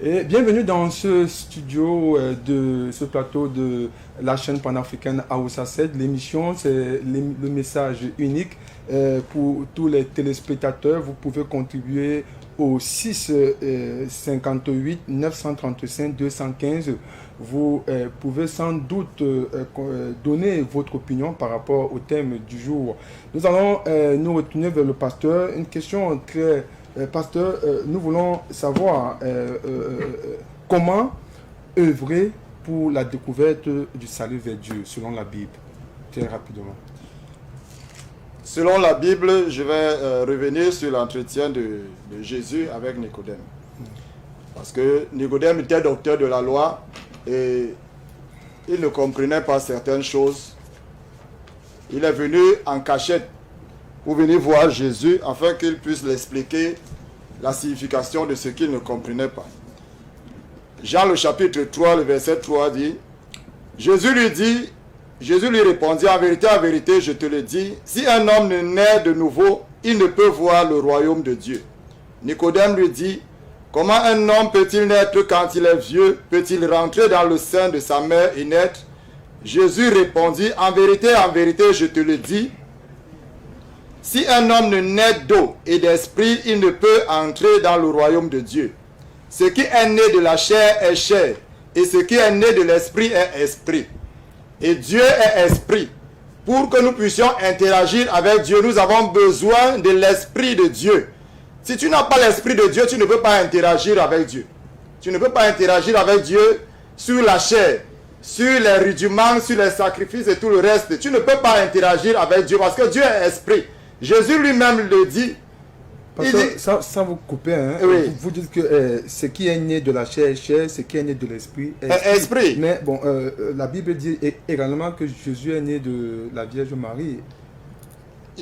Et bienvenue dans ce studio de ce plateau de la chaîne panafricaine Aoussa 7. L'émission, c'est le message unique pour tous les téléspectateurs. Vous pouvez contribuer au 658 935 215. Vous pouvez sans doute donner votre opinion par rapport au thème du jour. Nous allons nous retourner vers le pasteur. Une question très... pasteur, nous voulons savoir comment œuvrer pour la découverte du salut vers Dieu, selon la Bible. Très rapidement. Selon la Bible, je vais revenir sur l'entretien de Jésus avec Nicodème. Parce que Nicodème était docteur de la loi et il ne comprenait pas certaines choses. Il est venu en cachette pour venir voir Jésus afin qu'il puisse l'expliquer la signification de ce qu'il ne comprenait pas. Jean le chapitre 3, le verset 3 dit, Jésus lui répondit, en vérité, je te le dis, si un homme ne naît de nouveau, il ne peut voir le royaume de Dieu. Nicodème lui dit, comment un homme peut-il naître quand il est vieux? Peut-il rentrer dans le sein de sa mère et naître? Jésus répondit, en vérité, je te le dis, si un homme ne naît d'eau et d'esprit, il ne peut entrer dans le royaume de Dieu. Ce qui est né de la chair est chair, et ce qui est né de l'esprit est esprit. Et Dieu est esprit. Pour que nous puissions interagir avec Dieu, nous avons besoin de l'esprit de Dieu. Si tu n'as pas l'esprit de Dieu, tu ne peux pas interagir avec Dieu. Tu ne peux pas interagir avec Dieu sur la chair, sur les rudiments, sur les sacrifices et tout le reste. Tu ne peux pas interagir avec Dieu parce que Dieu est esprit. Jésus lui-même le dit. Parce que sans vous couper, hein, oui. vous dites que ce qui est né de la chair est chair, ce qui est né de l'esprit est esprit. Mais bon, la Bible dit également que Jésus est né de la Vierge Marie.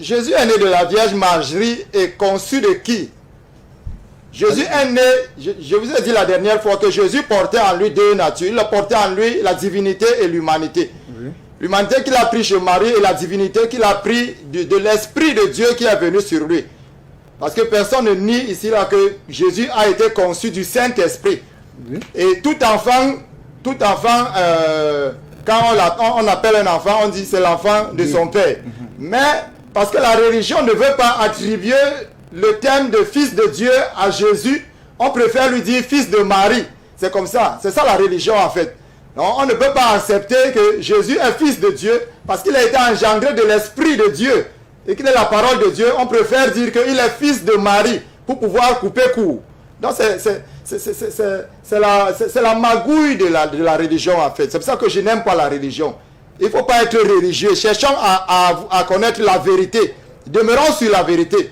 Jésus est né de la Vierge Marie et conçu de qui? Jésus est né, je vous ai dit la dernière fois que Jésus portait en lui deux natures. Il portait en lui la divinité et l'humanité. Oui. L'humanité qu'il a pris chez Marie et la divinité qu'il a pris de l'Esprit de Dieu qui est venu sur lui. Parce que personne ne nie ici là que Jésus a été conçu du Saint-Esprit. Oui. Et tout enfant, quand on appelle un enfant, on dit c'est l'enfant de son père. Mais parce que la religion ne veut pas attribuer le terme de fils de Dieu à Jésus, on préfère lui dire fils de Marie. C'est comme ça. C'est ça la religion en fait. Non, on ne peut pas accepter que Jésus est fils de Dieu parce qu'il a été engendré de l'Esprit de Dieu et qu'il est la parole de Dieu. On préfère dire qu'il est fils de Marie pour pouvoir couper court. Donc c'est la magouille de la religion en fait. C'est pour ça que je n'aime pas la religion. Il ne faut pas être religieux. Cherchons à connaître la vérité. Demeurons sur la vérité.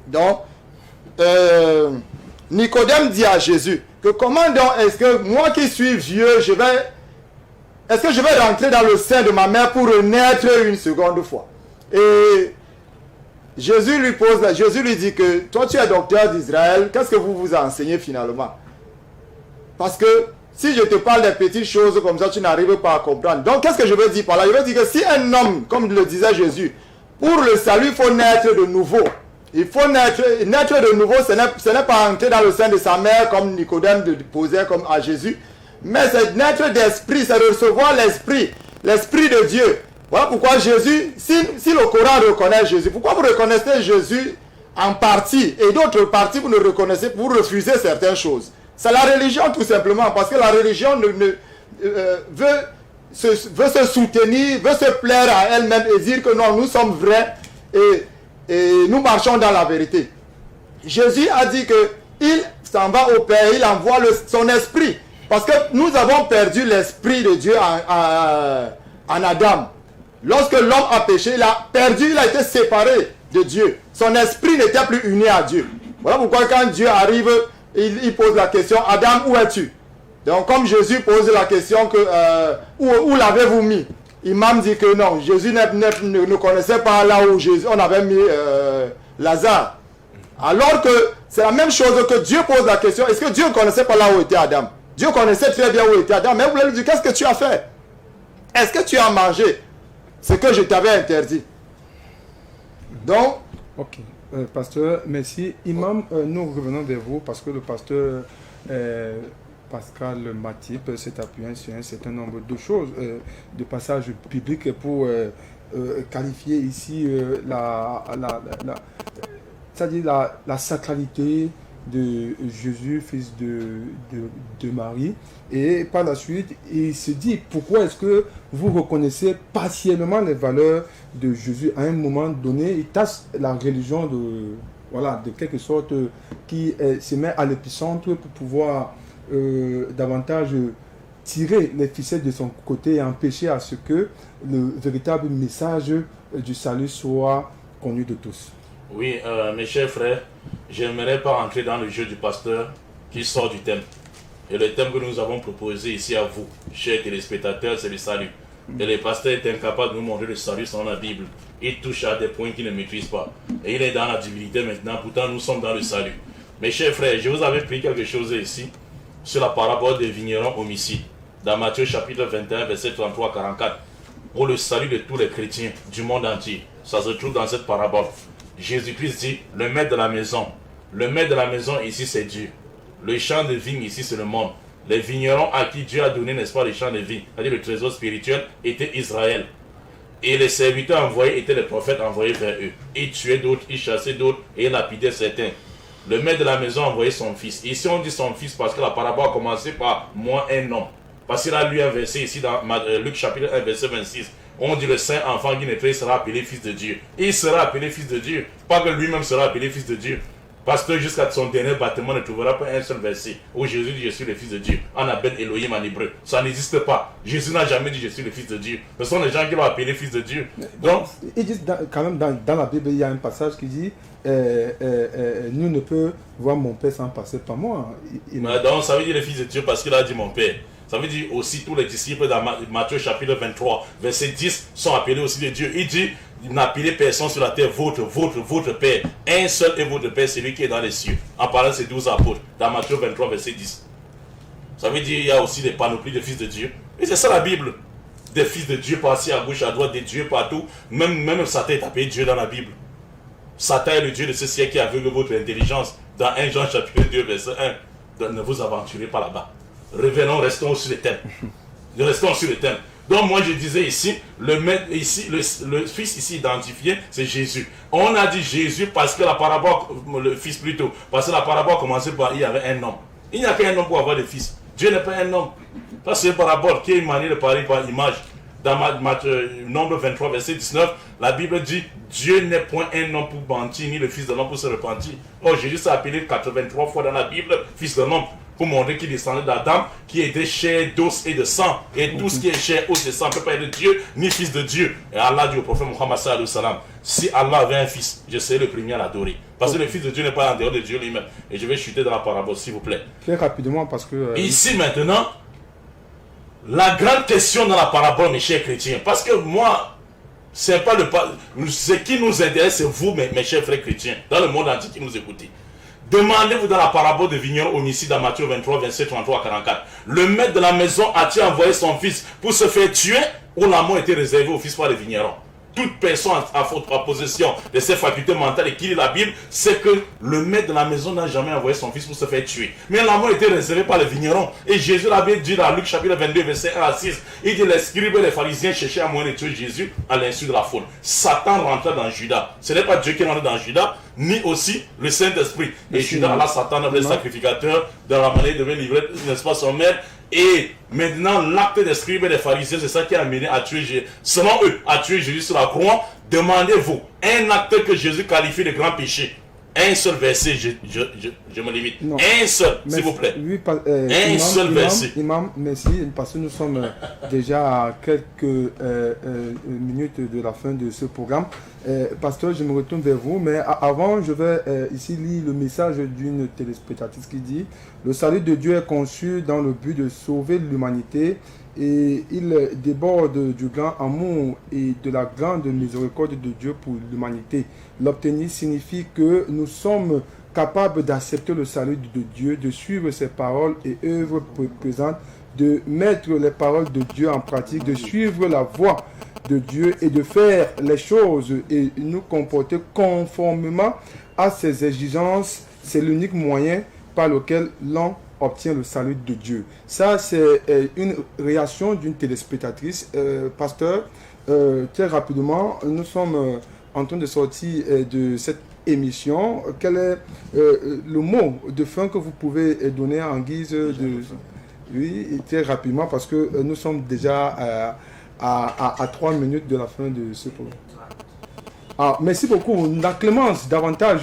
Donc, Nicodème dit à Jésus que comment donc est-ce que moi qui suis vieux, est-ce que je vais rentrer dans le sein de ma mère pour renaître une seconde fois? Et Jésus lui dit que toi tu es docteur d'Israël, qu'est-ce que vous vous enseignez finalement? Parce que si je te parle des petites choses comme ça, tu n'arrives pas à comprendre. Donc qu'est-ce que je veux dire par là? Je veux dire que si un homme, comme le disait Jésus, pour le salut, il faut naître de nouveau. Il faut naître de nouveau, ce n'est pas entrer dans le sein de sa mère comme Nicodème posait comme à Jésus, mais c'est naître d'esprit, c'est recevoir l'esprit de Dieu. Voilà pourquoi Jésus, si le Coran reconnaît Jésus, pourquoi vous reconnaissez Jésus en partie et d'autres parties vous ne reconnaissez, vous refusez certaines choses? C'est la religion tout simplement, parce que la religion veut se soutenir, veut se plaire à elle-même et dire que non, nous sommes vrais et nous marchons dans la vérité. Jésus a dit qu'il s'en va au Père, il envoie son esprit. Parce que nous avons perdu l'esprit de Dieu en Adam. Lorsque l'homme a péché, il a été séparé de Dieu. Son esprit n'était plus uni à Dieu. Voilà pourquoi quand Dieu arrive, il pose la question, Adam, où es-tu? Donc comme Jésus pose la question, où l'avez-vous mis? Imam dit que non, Jésus ne connaissait pas là où on avait mis Lazare. Alors que c'est la même chose que Dieu pose la question, est-ce que Dieu ne connaissait pas là où était Adam? Dieu connaissait très bien où était Adam, mais vous voulez lui dire, qu'est-ce que tu as fait? Est-ce que tu as mangé ce que je t'avais interdit? Donc... Ok, pasteur, merci. Imam, nous revenons vers vous parce que le pasteur... Pascal Matip s'est appuyé sur un certain nombre de choses, de passages publics pour qualifier ici c'est-à-dire la sacralité de Jésus, fils de Marie. Et par la suite, il se dit, pourquoi est-ce que vous reconnaissez partiellement les valeurs de Jésus à un moment donné? Il tasse la religion de quelque sorte qui se met à l'épicentre pour pouvoir davantage tirer les ficelles de son côté et empêcher à ce que le véritable message du salut soit connu de tous. Oui, mes chers frères, j'aimerais pas rentrer dans le jeu du pasteur qui sort du thème. Et le thème que nous avons proposé ici à vous, chers téléspectateurs, c'est le salut. Et le pasteur est incapable de nous montrer le salut sans la Bible. Il touche à des points qu'il ne maîtrise pas. Et il est dans la divinité maintenant, pourtant nous sommes dans le salut. Mes chers frères, je vous avais pris quelque chose ici sur la parabole des vignerons homicides, dans Matthieu chapitre 21, verset 33-44, pour le salut de tous les chrétiens du monde entier. Ça se trouve dans cette parabole. Jésus-Christ dit, le maître de la maison. Le maître de la maison ici, c'est Dieu. Le champ de vigne ici, c'est le monde. Les vignerons à qui Dieu a donné, n'est-ce pas, les champs de vigne, c'est-à-dire le trésor spirituel, était Israël. Et les serviteurs envoyés étaient les prophètes envoyés vers eux. Ils tuaient d'autres, ils chassaient d'autres et ils lapidaient certains. Le maître de la maison a envoyé son fils. Ici, on dit son fils parce que la parabole a commencé par « moi, un homme ». Parce qu'il a lu un verset ici dans Luc chapitre 1, verset 26. On dit le saint enfant qui naîtra, il sera appelé fils de Dieu. Il sera appelé fils de Dieu. Pas que lui-même sera appelé fils de Dieu. Parce que jusqu'à son dernier baptême, on ne trouvera pas un seul verset où Jésus dit « je suis le fils de Dieu ». En Abel Elohim en hébreu. Ça n'existe pas. Jésus n'a jamais dit « je suis le fils de Dieu ». Ce sont les gens qui l'ont appelé fils de Dieu. Donc, ils disent quand même dans la Bible, il y a un passage qui dit nul ne peut voir mon père sans passer par moi. Donc ça veut dire le fils de Dieu parce qu'il a dit mon père. Ça veut dire aussi tous les disciples dans Matthieu chapitre 23, verset 10 sont appelés aussi de Dieu. Il dit, n'appelez personne sur la terre votre père. Un seul est votre père, celui qui est dans les cieux. En parlant de ces 12 apôtres, dans Matthieu 23, verset 10. Ça veut dire qu'il y a aussi des panoplies de fils de Dieu. Et c'est ça la Bible. Des fils de Dieu par-ci, à gauche, à droite, des dieux partout. Même Satan est appelé Dieu dans la Bible. Satan est le Dieu de ce siècle qui aveugle votre intelligence. Dans 1 Jean chapitre 2, verset 1. Ne vous aventurez pas là-bas. Revenons, restons sur le thème. Restons sur le thème. Donc moi je disais ici, le fils ici identifié, c'est Jésus. On a dit Jésus parce que la parabole, le fils plutôt, parce que la parabole commençait par, il y avait un homme. Il n'y a qu'un homme pour avoir des fils. Dieu n'est pas un homme. Ça, c'est une parabole qui est manière de parler par image. Dans Nombre 23, verset 19, la Bible dit Dieu n'est point un homme pour mentir, ni le fils de l'homme pour se repentir. Oh, Jésus s'est appelé 83 fois dans la Bible fils de l'homme, pour montrer qu'il descendait d'Adam, qui était chair, d'os et de sang. Et tout ce qui est chair, os et sang ne peut pas être Dieu, ni fils de Dieu. Et Allah dit au prophète Muhammad sallallahu alayhi wa sallam, si Allah avait un fils, je serais le premier à l'adorer. Parce que le fils de Dieu n'est pas en dehors de Dieu lui-même. Et je vais chuter dans la parabole, s'il vous plaît. Très rapidement, parce que... Ici, maintenant, la grande question dans la parabole, mes chers chrétiens, parce que moi, c'est pas ce qui nous intéresse, c'est vous, mes chers frères chrétiens, dans le monde entier qui nous écoutez. Demandez-vous dans la parabole de vigneron homicide dans Matthieu 23, verset 33 à 44. Le maître de la maison a-t-il envoyé son fils pour se faire tuer, ou la mort était réservée au fils par les vignerons? Toute personne à possession de ses facultés mentales et qui lit la Bible, c'est que le maître de la maison n'a jamais envoyé son fils pour se faire tuer. Mais la mort était réservée par les vignerons. Et Jésus l'avait dit dans Luc chapitre 22, verset 1 à 6. Il dit, les scribes et les pharisiens cherchaient à moyen de tuer Jésus à l'insu de la foule. Satan rentra dans Judas. Ce n'est pas Dieu qui rentre dans Judas, ni aussi le Saint-Esprit. Et Judas, là, Satan avait le sacrificateur dans la manière de livrer, n'est-ce pas, son maître. Et maintenant, l'acte des scribes et des pharisiens, c'est ça qui a amené à tuer Jésus. Selon eux, à tuer Jésus sur la croix. Demandez-vous un acte que Jésus qualifie de grand péché. Un seul verset, je me limite. Non. Un seul, s'il vous plaît. Oui, un seul verset. Imam, merci, parce que nous sommes déjà à quelques minutes de la fin de ce programme. Pasteur, je me retourne vers vous, mais avant, je vais ici lire le message d'une téléspectatrice qui dit « Le salut de Dieu est conçu dans le but de sauver l'humanité et il déborde du grand amour et de la grande miséricorde de Dieu pour l'humanité. L'obtenir signifie que nous sommes capables d'accepter le salut de Dieu, de suivre ses paroles et œuvres présentes, de mettre les paroles de Dieu en pratique, de suivre la voie de Dieu et de faire les choses et nous comporter conformément à ses exigences. C'est l'unique moyen par lequel l'on obtient le salut de Dieu. Ça, c'est une réaction d'une téléspectatrice. Pasteur, très rapidement, nous sommes en train de sortir de cette émission. Quel est le mot de fin que vous pouvez donner en guise de... Oui, très rapidement, parce que nous sommes déjà à 3 minutes de la fin de ce programme. Ah, merci beaucoup. La clémence davantage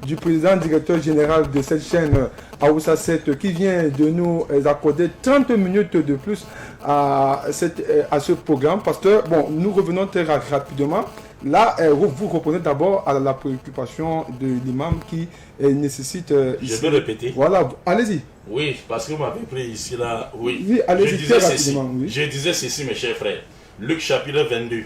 du président directeur général de cette chaîne Aoussa 7 qui vient de nous accorder 30 minutes de plus à ce programme. Pasteur, bon, nous revenons très rapidement. Là, vous reprenez d'abord à la préoccupation de l'imam qui nécessite... Je vais répéter. Voilà, allez-y. Oui, parce que vous m'avez pris ici, là. Oui, oui allez-y très rapidement. Oui. Je disais ceci, mes chers frères. Luc chapitre 22,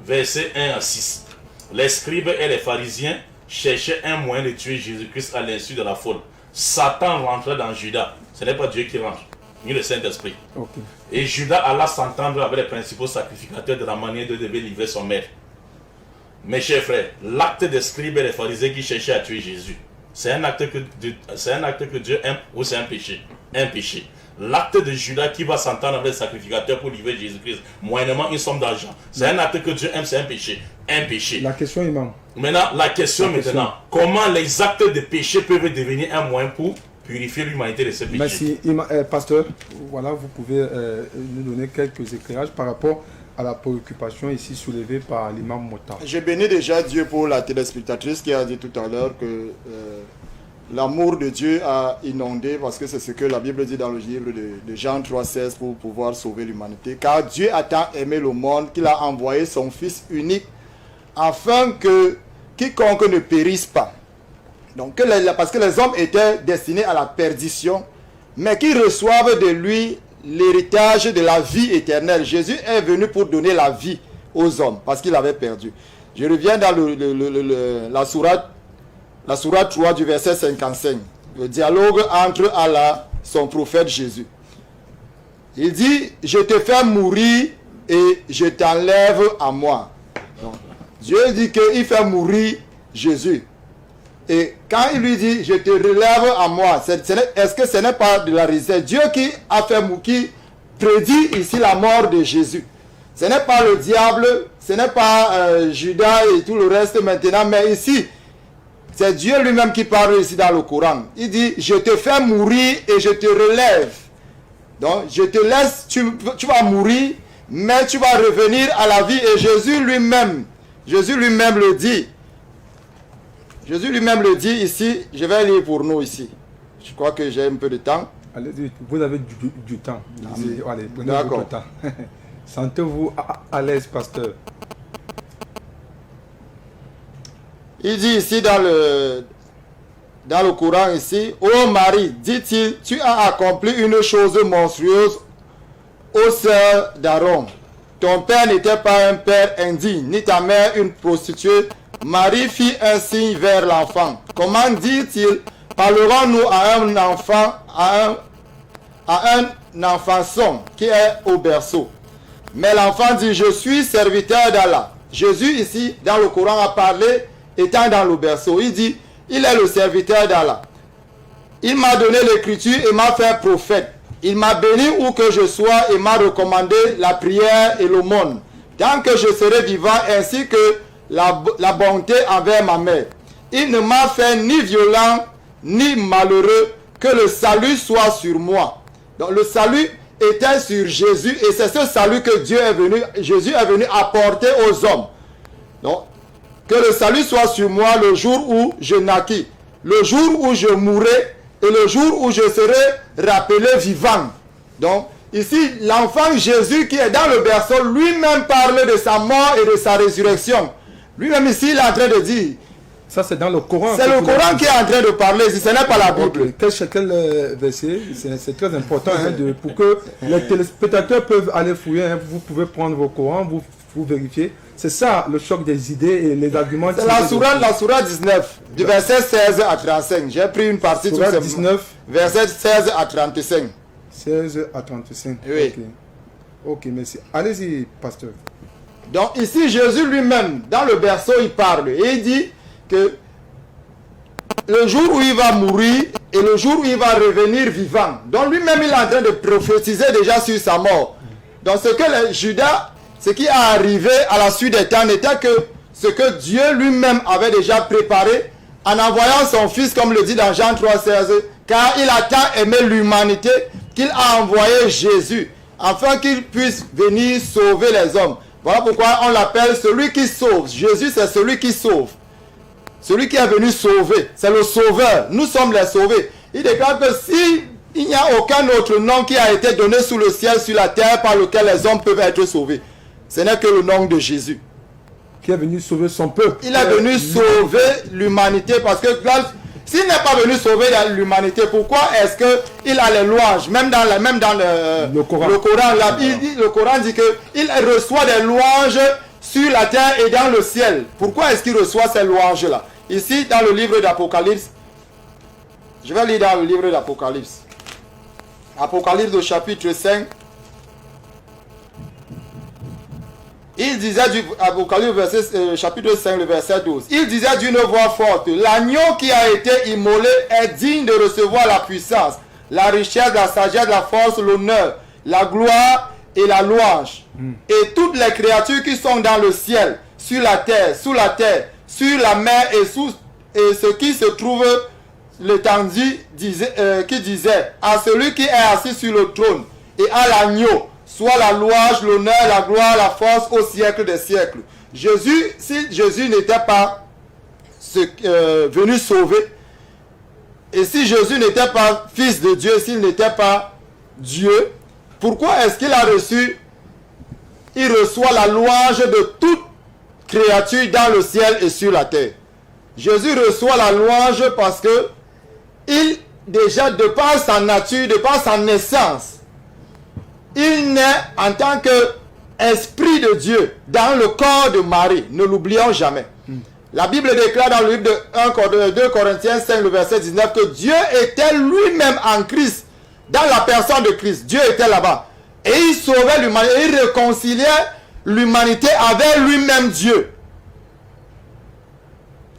versets 1 à 6. Les scribes et les pharisiens cherchaient un moyen de tuer Jésus-Christ à l'insu de la foule. Satan rentrait dans Judas. Ce n'est pas Dieu qui rentre, ni le Saint-Esprit. Okay. Et Judas alla s'entendre avec les principaux sacrificateurs de la manière de devait livrer son maître. Mes chers frères, l'acte des scribes et des pharisiens qui cherchaient à tuer Jésus, c'est un acte que Dieu aime ou c'est un péché? Un péché. L'acte de Judas qui va s'entendre avec les sacrificateurs pour livrer Jésus-Christ, moyennement une somme d'argent, c'est un acte que Dieu aime, c'est un péché. Un péché. La question, imam. Maintenant, la question, comment les actes de péché peuvent devenir un moyen pour purifier l'humanité de ce péché? Merci, pasteur. Voilà, vous pouvez nous donner quelques éclairages par rapport à la préoccupation ici soulevée par l'imam Mota. Je bénis déjà Dieu pour la téléspectatrice qui a dit tout à l'heure que l'amour de Dieu a inondé, parce que c'est ce que la Bible dit dans le livre de Jean 3,16 pour pouvoir sauver l'humanité. Car Dieu a tant aimé le monde qu'il a envoyé son Fils unique afin que quiconque ne périsse pas. Donc, parce que les hommes étaient destinés à la perdition, mais qu'ils reçoivent de lui l'héritage de la vie éternelle. Jésus est venu pour donner la vie aux hommes, parce qu'il avait perdu. Je reviens dans la sourate 3 du verset 55. Le dialogue entre Allah, son prophète Jésus. Il dit, je te fais mourir et je t'enlève à moi. Donc, Dieu dit qu'il fait mourir Jésus. Et quand il lui dit, je te relève à moi, est-ce que ce n'est pas de la raison? Dieu qui a fait qui prédit ici la mort de Jésus. Ce n'est pas le diable, ce n'est pas Judas et tout le reste maintenant, mais ici, C'est Dieu lui-même qui parle ici dans le Coran. Il dit, je te fais mourir et je te relève. Donc, je te laisse, tu vas mourir, mais tu vas revenir à la vie. Et Jésus lui-même le dit. Jésus lui-même le dit ici. Je vais lire pour nous ici. Je crois que j'ai un peu de temps. Allez-y, vous avez du temps. Allez, prenez votre temps. Sentez-vous à l'aise, pasteur. Il dit ici dans le Coran ici, ô Marie, dit-il, tu as accompli une chose monstrueuse aux sœurs d'Aaron. Ton père n'était pas un père indigne, ni ta mère une prostituée. Marie fit un signe vers l'enfant. Comment dit-il, parlerons-nous à un enfant, à un enfant qui est au berceau? Mais l'enfant dit, je suis serviteur d'Allah. Jésus ici, dans le Coran, a parlé étant dans le berceau. Il dit, il est le serviteur d'Allah. Il m'a donné l'écriture et m'a fait prophète. Il m'a béni où que je sois et m'a recommandé la prière et l'aumône, tant que je serai vivant, ainsi que la bonté envers ma mère. Il ne m'a fait ni violent ni malheureux, que le salut soit sur moi. Donc le salut était sur Jésus et c'est ce salut que Jésus est venu apporter aux hommes. Donc, que le salut soit sur moi le jour où je naquis, le jour où je mourrai et le jour où je serai rappelé vivant. Donc, ici, l'enfant Jésus qui est dans le berceau, lui-même parle de sa mort et de sa résurrection. Lui-même ici, il est en train de dire. Ça, c'est dans le Coran. C'est le Coran qui est en train de parler, ce n'est pas la Bible. Quel verset? C'est très important pour que les téléspectateurs peuvent aller fouiller. Vous pouvez prendre vos Corans, vous vérifiez. C'est ça le choc des idées et les arguments. C'est la Sourate 19, du verset 16 à 35. J'ai pris une partie de Sourate 19, verset 16 à 35. 16 à 35. Oui. Ok, merci. Allez-y, pasteur. Donc ici, Jésus lui-même, dans le berceau, il parle. Et il dit que le jour où il va mourir et le jour où il va revenir vivant. Donc lui-même, il est en train de prophétiser déjà sur sa mort. Donc ce que les Judas, ce qui est arrivé à la suite des temps n'était que ce que Dieu lui-même avait déjà préparé en envoyant son Fils, comme le dit dans Jean 3,16, car il a tant aimé l'humanité qu'il a envoyé Jésus, afin qu'il puisse venir sauver les hommes. Voilà pourquoi on l'appelle celui qui sauve. Jésus, c'est celui qui sauve. Celui qui est venu sauver. C'est le sauveur. Nous sommes les sauvés. Il déclare que il n'y a aucun autre nom qui a été donné sous le ciel, sur la terre, par lequel les hommes peuvent être sauvés. Ce n'est que le nom de Jésus. Qui est venu sauver son peuple. Il est venu sauver l'humanité, parce que s'il n'est pas venu sauver l'humanité, pourquoi est-ce qu'il a les louanges? Même dans le Coran, le Coran dit qu'il reçoit des louanges sur la terre et dans le ciel. Pourquoi est-ce qu'il reçoit ces louanges-là? Ici, dans le livre d'Apocalypse, je vais lire dans le livre d'Apocalypse. Apocalypse au chapitre 5. Il disait du Apocalypse chapitre 5, le verset 12. Il disait d'une voix forte, l'agneau qui a été immolé est digne de recevoir la puissance, la richesse, la sagesse, la force, l'honneur, la gloire et la louange. Et toutes les créatures qui sont dans le ciel, sur la terre, sous la terre, sur la mer et ce qui se trouve l'étendue, qui disait à celui qui est assis sur le trône et à l'agneau, soit la louange, l'honneur, la gloire, la force au siècle des siècles. Jésus, si Jésus n'était pas venu sauver, et si Jésus n'était pas fils de Dieu, s'il n'était pas Dieu, pourquoi est-ce qu'il a reçu, il reçoit la louange de toute créature dans le ciel et sur la terre? Jésus reçoit la louange parce que il, déjà de par sa nature, de par sa naissance, il naît en tant qu'esprit de Dieu dans le corps de Marie. Ne l'oublions jamais. La Bible déclare dans le livre de 2 Corinthiens 5, le verset 19, que Dieu était lui-même en Christ, dans la personne de Christ. Dieu était là-bas. Et il sauvait l'humanité, il réconciliait l'humanité avec lui-même Dieu.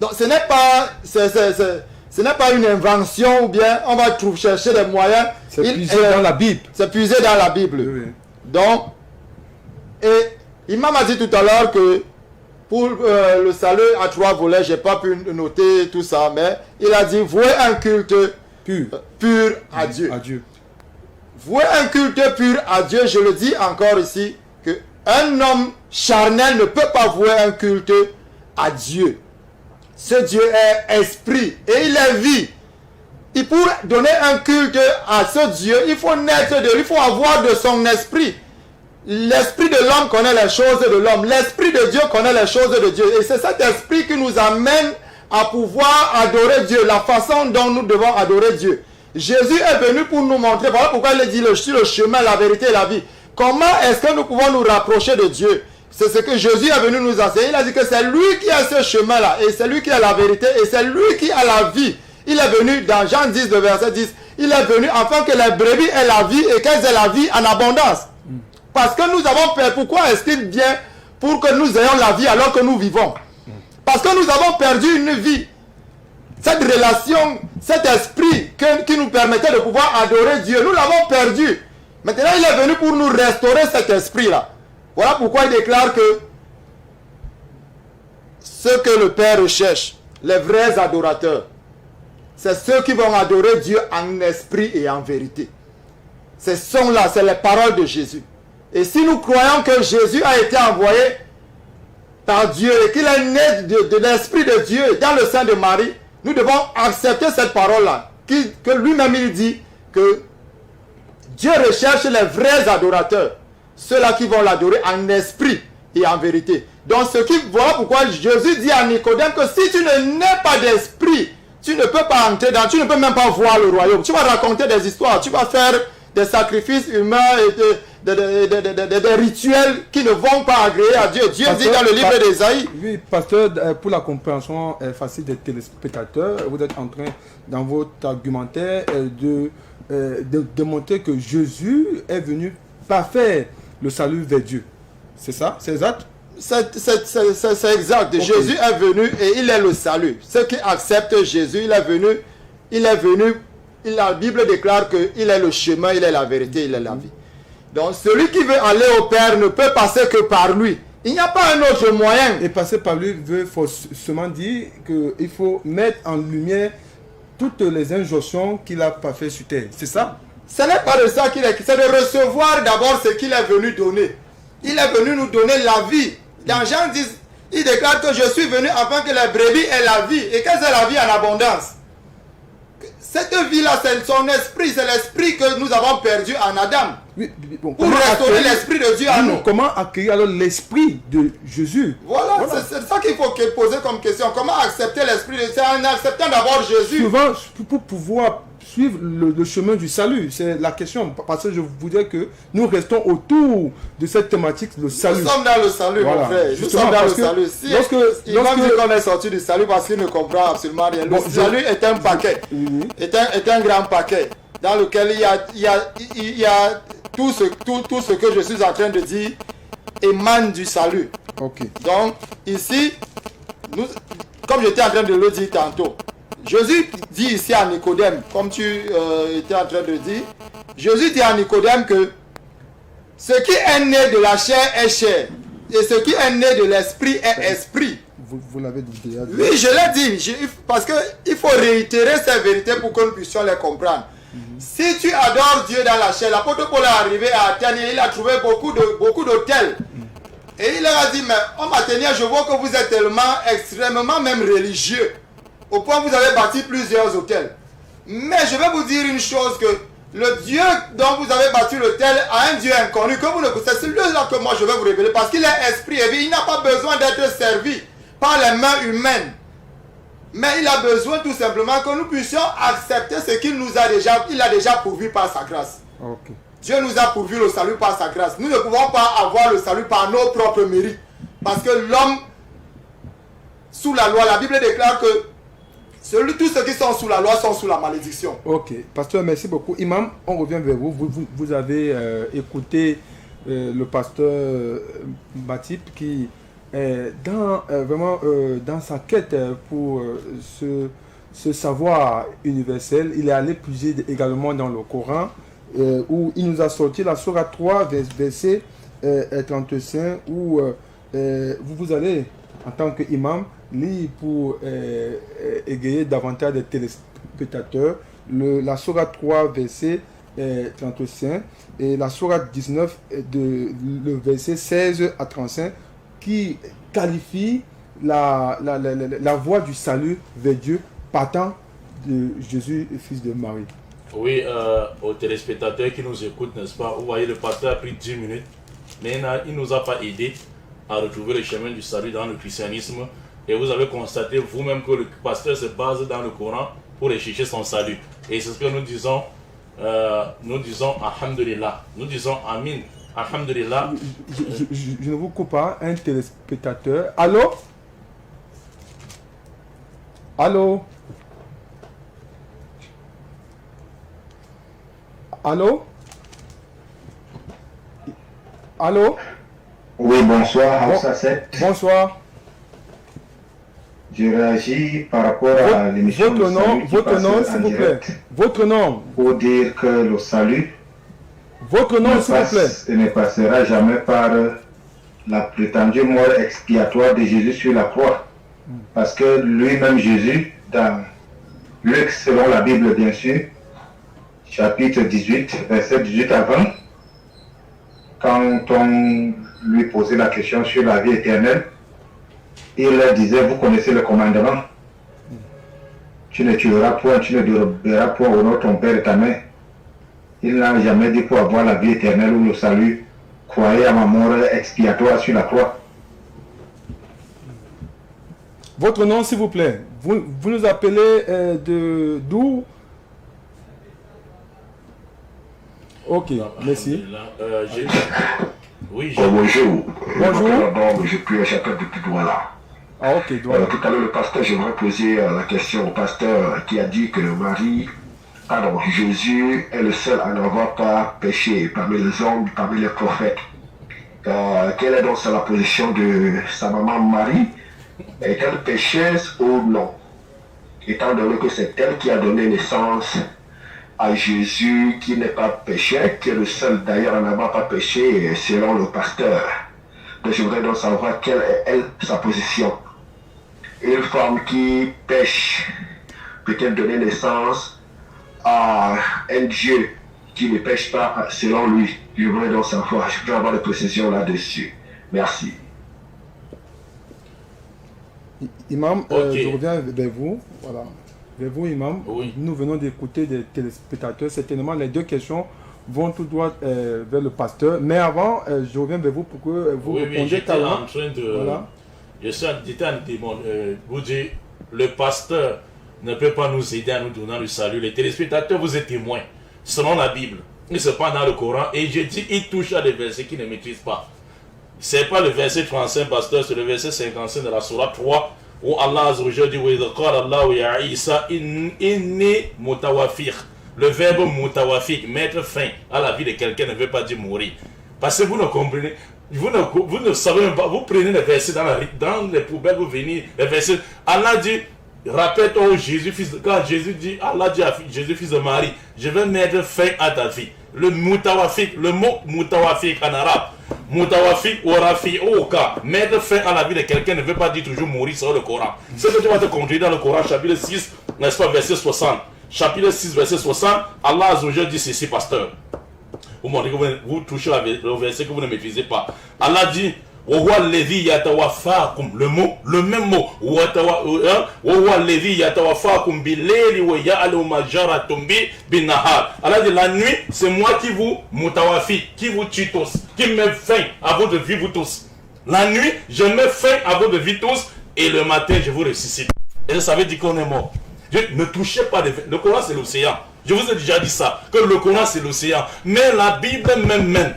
Donc ce n'est pas une invention ou bien on va chercher des moyens. C'est puisé dans la Bible. C'est puisé dans la Bible. Oui. Donc, et Imam a dit tout à l'heure que pour le salut à 3 volets, je n'ai pas pu noter tout ça, mais il a dit, vouer un culte pur à Dieu. Vouer un culte pur à Dieu, je le dis encore ici, qu'un homme charnel ne peut pas vouer un culte à Dieu. Ce Dieu est esprit et il est vie. Et pour donner un culte à ce Dieu, il faut naître de lui, il faut avoir de son esprit. L'esprit de l'homme connaît les choses de l'homme. L'esprit de Dieu connaît les choses de Dieu. Et c'est cet esprit qui nous amène à pouvoir adorer Dieu, la façon dont nous devons adorer Dieu. Jésus est venu pour nous montrer, voilà pourquoi il dit le chemin, la vérité et la vie. Comment est-ce que nous pouvons nous rapprocher de Dieu? C'est ce que Jésus est venu nous enseigner. Il a dit que c'est lui qui a ce chemin-là, et c'est lui qui a la vérité, et c'est lui qui a la vie. Il est venu dans Jean 10, le verset 10, il est venu afin que les brebis aient la vie et qu'elles aient la vie en abondance. Parce que nous avons peur. Pourquoi est-ce qu'il vient pour que nous ayons la vie alors que nous vivons? Parce que nous avons perdu une vie. Cette relation, cet esprit qui nous permettait de pouvoir adorer Dieu, nous l'avons perdu. Maintenant, il est venu pour nous restaurer cet esprit-là. Voilà pourquoi il déclare que ce que le Père recherche, les vrais adorateurs, c'est ceux qui vont adorer Dieu en esprit et en vérité. Ces sons-là, c'est les paroles de Jésus. Et si nous croyons que Jésus a été envoyé par Dieu et qu'il est né de l'Esprit de Dieu dans le sein de Marie, nous devons accepter cette parole-là. Que lui-même il dit que Dieu recherche les vrais adorateurs. Ceux-là qui vont l'adorer en esprit et en vérité. Donc voilà pourquoi Jésus dit à Nicodème que si tu ne nais pas d'esprit, tu ne peux pas entrer dans, tu ne peux même pas voir le royaume. Tu vas raconter des histoires, tu vas faire des sacrifices humains et des rituels qui ne vont pas agréer à Dieu. Dieu dit dans le livre d'Ésaïe. Oui, pasteur, pour la compréhension facile des téléspectateurs, vous êtes en train, dans votre argumentaire, de démontrer que Jésus est venu parfaire le salut vers Dieu. C'est ça? C'est exact? C'est exact. Okay. Jésus est venu et il est le salut. Ceux qui acceptent Jésus, il est venu. La Bible déclare qu'il est le chemin, il est la vérité, il est la vie. Donc celui qui veut aller au Père ne peut passer que par lui. Il n'y a pas un autre moyen. Et passer par lui veut forcément dire qu'il faut mettre en lumière toutes les injonctions qu'il a pas fait sur terre. C'est ça? Ce n'est pas de ça qu'il est. C'est de recevoir d'abord ce qu'il est venu donner. Il est venu nous donner la vie. Dans Jean 10, il déclare que je suis venu afin que les brebis aient la vie. Et qu'est-ce que c'est la vie en abondance? Cette vie-là, c'est son esprit. C'est l'esprit que nous avons perdu en Adam. Oui, bon, pour restaurer l'esprit de Dieu en nous. Comment accueillir alors l'esprit de Jésus? Voilà. C'est ça qu'il faut poser comme question. Comment accepter l'esprit de Dieu? C'est en acceptant d'abord Jésus. Souvent, pour pouvoir suivre le chemin du salut, c'est la question. Parce que je voudrais que nous restons autour de cette thématique, le salut. Nous sommes dans le salut, voilà, mon frère. Nous sommes dans le salut. Si il va dire qu'on est sorti du salut parce qu'il ne comprend absolument rien. Le salut est un paquet. Est un grand paquet dans lequel il y a tout ce que je suis en train de dire émane du salut. Okay. Donc, ici, comme j'étais en train de le dire tantôt, Jésus dit ici à Nicodème, comme tu étais en train de dire, Jésus dit à Nicodème que ce qui est né de la chair est chair, et ce qui est né de l'esprit est esprit. Vous l'avez dit déjà. Oui, je l'ai dit, parce qu'il faut réitérer ces vérités pour que nous puissions les comprendre. Si tu adores Dieu dans la chair, l'apôtre Paul est arrivé à Athènes et il a trouvé beaucoup d'hôtels. Et il leur a dit, mais homme athénien, je vois que vous êtes tellement extrêmement même religieux, au point où vous avez bâti plusieurs hôtels. Mais je vais vous dire une chose, que le Dieu dont vous avez bâti l'hôtel a un Dieu inconnu que vous ne connaissez. C'est celui-là que moi je vais vous révéler, parce qu'il est esprit et vie. Il n'a pas besoin d'être servi par les mains humaines. Mais il a besoin tout simplement que nous puissions accepter ce qu'il nous a déjà pourvu par sa grâce. Okay. Dieu nous a pourvu le salut par sa grâce. Nous ne pouvons pas avoir le salut par nos propres mérites. Parce que l'homme, sous la loi, la Bible déclare que tous ceux qui sont sous la loi sont sous la malédiction. Ok. Pasteur, merci beaucoup. Imam, on revient vers vous. Vous avez écouté le pasteur Batip qui est dans sa quête pour ce savoir universel. Il est allé puiser également dans le Coran où il nous a sorti la sourate 3, verset 35, où vous allez en tant qu'imam, lis pour égayer davantage de téléspectateurs la sourate 3, verset 35 et la sourate 19, le verset 16 à 35, qui qualifie la voie du salut vers Dieu partant de Jésus, fils de Marie. Oui, aux téléspectateurs qui nous écoutent, n'est-ce pas, vous voyez, le pasteur a pris 10 minutes, mais il ne nous a pas aidé à retrouver le chemin du salut dans le christianisme. Et vous avez constaté vous-même que le pasteur se base dans le Coran pour rechercher son salut. Et c'est ce que nous disons Alhamdulillah. Nous disons Amin. Alhamdulillah. Je ne vous coupe pas, un téléspectateur. Allô? Allô? Allô? Allô? Oui, bonsoir, Hausa 7. Bonsoir. Je réagis par rapport à l'émission Votre nom, s'il vous plaît. Votre nom. Pour dire que le salut Votre nom, s'il vous plaît. ne passera jamais par la prétendue mort expiatoire de Jésus sur la croix. Parce que lui-même, Jésus, dans Luc, selon la Bible, bien sûr, chapitre 18, verset 18 à 20, quand on lui posait la question sur la vie éternelle, il leur disait, vous connaissez le commandement. Tu ne tueras point, tu ne déroberas point au nom de ton père et ta mère. Il n'a jamais dit pour avoir la vie éternelle ou le salut, croyez à ma mort expiatoire sur la croix. Votre nom, s'il vous plaît. Vous nous appelez d'où? Ok, merci. Oui, Bonjour. Bonjour. D'abord, je prie à chacun de petits doigts là. Ah, ok, Tout à l'heure, le pasteur, j'aimerais poser la question au pasteur qui a dit que Jésus est le seul à n'avoir pas péché parmi les hommes, parmi les prophètes. Quelle est donc la position de sa maman Marie? Est-elle pécheuse ou non? Étant donné que c'est elle qui a donné naissance à Jésus, qui n'est pas péché, qui est le seul d'ailleurs à n'avoir pas péché selon le pasteur. Donc je voudrais donc savoir quelle est elle, sa position. Une femme qui pêche peut-elle donner naissance à un Dieu qui ne pêche pas selon lui? Je voudrais donc savoir, je peux avoir des précisions là-dessus. Merci. Imam, Okay. je reviens vers vous. Voilà. Vers vous, Imam. Oui. Nous venons d'écouter des téléspectateurs. Certainement, les deux questions vont tout droit vers le pasteur. Mais avant, je reviens vers vous pour que vous répondiez j'étais calmement. en train de... Voilà. J'étais en train de vous dire, le pasteur ne peut pas nous aider à nous donner le salut. Les téléspectateurs, vous êtes témoins. Selon la Bible, il se passe dans le Coran. Et je dis, il touche à des versets qu'il ne maîtrise pas. Ce n'est pas le verset 35, pasteur, c'est le verset 55 de la Sourate 3, où Allah Azza wa Jalla dit, le verbe mutawafir, mettre fin à la vie de quelqu'un, ne veut pas dire mourir. Parce que vous ne comprenez, vous ne savez même pas, vous prenez les versets dans les poubelles, vous venez, les versets, Allah dit, rappelle-toi Jésus, quand Jésus dit, Allah dit à Jésus, fils de Marie, je vais mettre fin à ta vie. Le mutawafir, le mot mutawafir en arabe, mutawafik ou rafi au cas, mettre fin à la vie de quelqu'un ne veut pas dire toujours mourir sur le Coran. Ce que tu vas te conduire dans le Coran, chapitre 6, n'est-ce pas, verset 60. Chapitre 6, verset 60, Allah Azza wa Jalla dit ceci, pasteur. Vous montrez que vous touchez le verset que vous ne maîtrisez pas. Allah dit, le même mot, Allah dit, la nuit, c'est moi qui vous mutawafi, qui vous tue tous, qui met fin à votre vie, vous tous. La nuit, je mets fin à votre vie tous, et le matin, je vous ressuscite. Et ça veut dire qu'on est mort. Ne touchez pas le Coran, c'est l'océan. Je vous ai déjà dit ça, que le Coran, c'est l'océan. Mais la Bible même.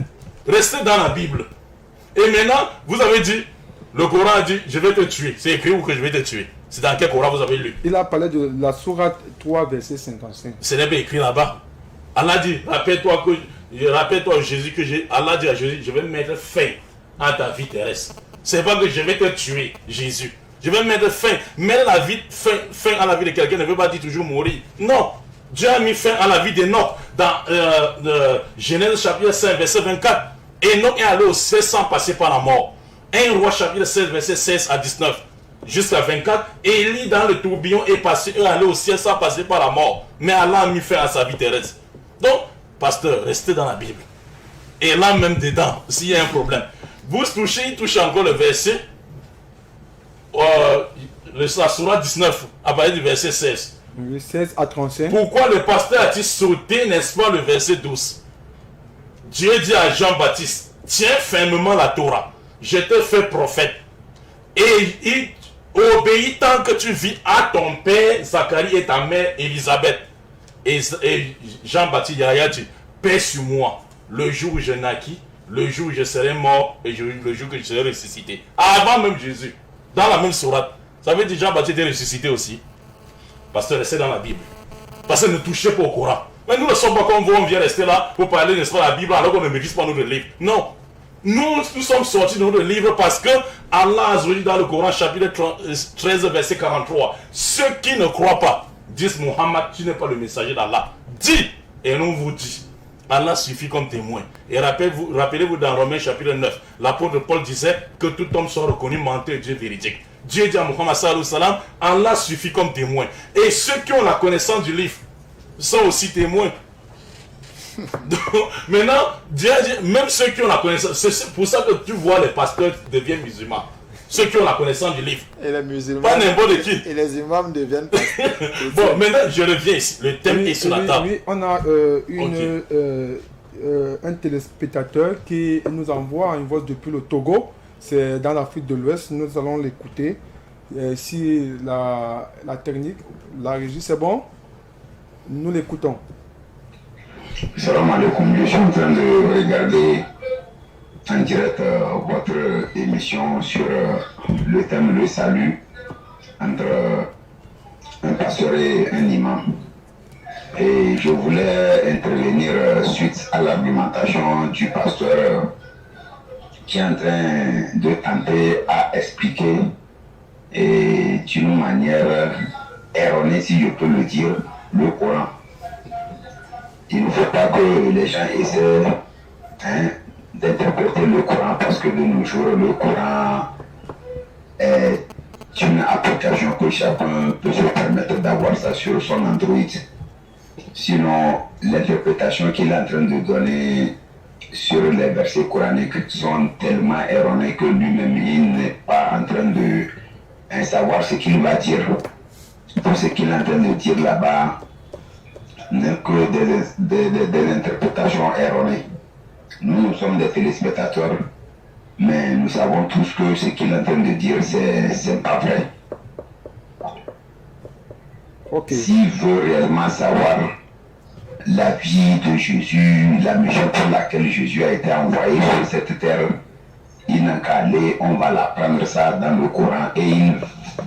Restez dans la Bible. Et maintenant, vous avez dit, le Coran a dit, je vais te tuer. C'est écrit où que je vais te tuer. C'est dans quel Coran vous avez lu? Il a parlé de la sourate 3, verset 55. Ce n'est pas écrit là-bas. Allah dit, rappelle-toi Jésus que Allah dit à Jésus, je vais mettre fin à ta vie terrestre. C'est pas que je vais te tuer, Jésus. Je vais mettre fin. Mais la vie, fin à la vie de quelqu'un ne veut pas dire toujours mourir. Non. Dieu a mis fin à la vie d'Enoch dans Genèse chapitre 5, verset 24. Enoch est allé au ciel sans passer par la mort. 1 Roi chapitre 16, verset 16 à 19, jusqu'à 24. Élie dans le tourbillon est passé, est allé au ciel sans passer par la mort. Mais Allah a mis fin à sa vie terrestre. Donc, pasteur, restez dans la Bible. Et là même dedans, s'il y a un problème. Vous touchez, il touche encore le verset, la sourate 19, à partir du verset 16. Le 16 à 35. Pourquoi le pasteur a-t-il sauté, n'est-ce pas, le verset 12? Dieu dit à Jean-Baptiste, tiens fermement la Torah, je t'ai fait prophète. Et il obéit tant que tu vis à ton père Zacharie et ta mère Élisabeth. Et Jean-Baptiste Yahya dit, paix sur moi, le jour où je naquis, le jour où je serai mort et le jour où je serai ressuscité. Avant même Jésus, dans la même sourate. Ça veut dire Jean-Baptiste est ressuscité aussi. Pasteur, restez dans la Bible. Pasteur, ne touchez pas au Coran. Mais nous ne sommes pas comme vous, on vient rester là pour parler, n'est-ce pas, de la Bible alors qu'on ne maîtrise pas notre livre. Non. Nous sommes sortis de notre livre parce que Allah a dit dans le Coran, chapitre 13, verset 43, ceux qui ne croient pas disent Muhammad, tu n'es pas le messager d'Allah. Dis, et nous vous dit. Allah suffit comme témoin. Et rappelez-vous dans Romains chapitre 9, l'apôtre Paul disait que tout homme soit reconnu menteur et Dieu véridique. Dieu dit à Muhammad sallallahu alayhi wa sallam, Allah suffit comme témoin. Et ceux qui ont la connaissance du livre sont aussi témoins. Donc, maintenant, Dieu dit, même ceux qui ont la connaissance, c'est pour ça que tu vois les pasteurs deviennent musulmans. Ceux qui ont la connaissance du livre. Et les musulmans. Pas n'importe qui. Et les imams deviennent pasteurs. Bon, maintenant, je reviens ici. Le thème est sur la table. Oui, on a un téléspectateur qui nous envoie une voix depuis le Togo. C'est dans l'Afrique de l'Ouest. Nous allons l'écouter. Si la technique, la régie, c'est bon, nous l'écoutons. Salam alaikum, je suis en train de regarder en direct votre émission sur le thème le salut entre un pasteur et un imam. Et je voulais intervenir suite à l'argumentation du pasteur qui est en train de tenter à expliquer et d'une manière erronée, si je peux le dire, le Coran. Il ne faut pas que les gens essaient d'interpréter le Coran parce que de nos jours, le Coran est une application que chacun peut se permettre d'avoir ça sur son Android. Sinon, l'interprétation qu'il est en train de donner sur les versets coraniques sont tellement erronées que lui-même, il n'est pas en train de savoir ce qu'il va dire. Tout ce qu'il est en train de dire là-bas n'est que des interprétations erronées. Nous sommes des téléspectateurs, mais nous savons tous que ce qu'il est en train de dire, c'est pas vrai. Okay. S'il veut réellement savoir la vie de Jésus, la mission pour laquelle Jésus a été envoyé sur cette terre, il n'a qu'à aller, on va l'apprendre ça dans le Coran et il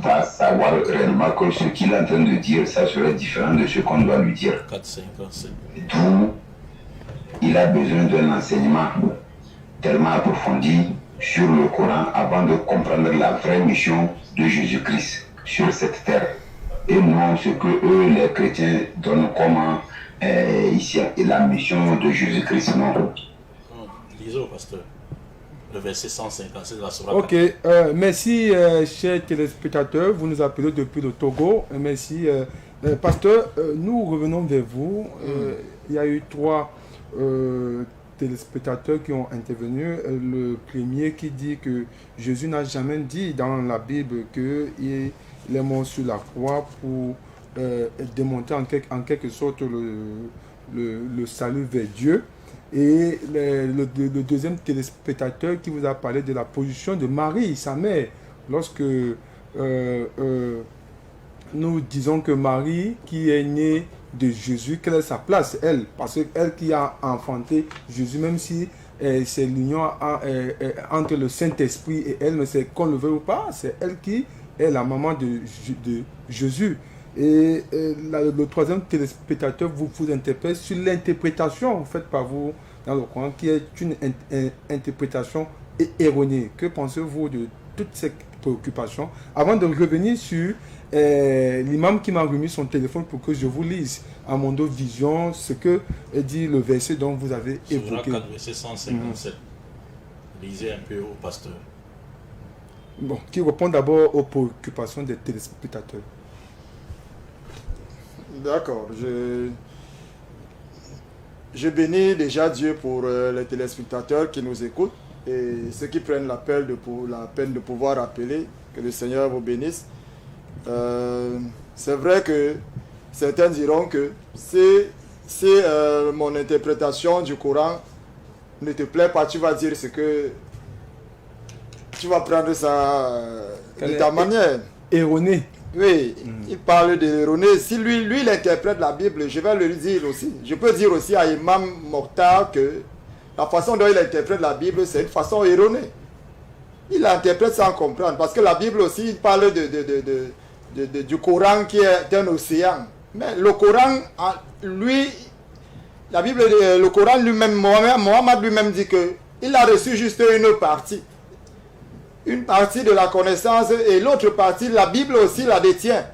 va savoir réellement que ce qu'il est en train de dire, ça serait différent de ce qu'on doit lui dire. D'où il a besoin d'un enseignement tellement approfondi sur le Coran avant de comprendre la vraie mission de Jésus-Christ sur cette terre. Et non ce que eux, les chrétiens, donnent comme ici la mission de Jésus-Christ. Non. Lisons, pasteur. Le verset 157 de la sourate. Ok, merci, chers téléspectateurs. Vous nous appelez depuis le Togo. Merci. Pasteur, nous revenons vers vous. Il y a eu 3 téléspectateurs qui ont intervenu. Le premier qui dit que Jésus n'a jamais dit dans la Bible qu'il est mort sur la croix pour démontrer en quelque sorte le salut vers Dieu. Et le deuxième téléspectateur qui vous a parlé de la position de Marie, sa mère, lorsque nous disons que Marie, qui est née de Jésus, quelle est sa place, elle, parce qu'elle qui a enfanté Jésus, même si c'est l'union entre le Saint-Esprit et elle, mais c'est qu'on le veut ou pas, c'est elle qui est la maman de Jésus. Et le troisième téléspectateur vous interpelle sur l'interprétation faite par vous dans le Coran, qui est une interprétation erronée. Que pensez-vous de toutes ces préoccupations? Avant de revenir sur l'imam qui m'a remis son téléphone pour que je vous lise à mon dos vision ce que dit le verset dont vous avez évoqué. Surah 4, verset 157. Lisez un peu au pasteur. Bon, qui répond d'abord aux préoccupations des téléspectateurs. D'accord. Je bénis déjà Dieu pour les téléspectateurs qui nous écoutent et ceux qui prennent la peine de pouvoir appeler. Que le Seigneur vous bénisse. C'est vrai que certains diront que si mon interprétation du Coran ne te plaît pas, tu vas dire ce que tu vas prendre ça de ta manière. Erroné. Oui, il parle d'erroné. Si lui il interprète la Bible, je vais le dire aussi. Je peux dire aussi à Imam Mokhtar que la façon dont il interprète la Bible, c'est une façon erronée. Il l'interprète sans comprendre. Parce que la Bible aussi, il parle du Coran qui est un océan. Mais le Coran, lui, la Bible, le Coran lui-même, Mohammed lui-même dit que il a reçu juste une partie. Une partie de la connaissance et l'autre partie, la Bible aussi la détient.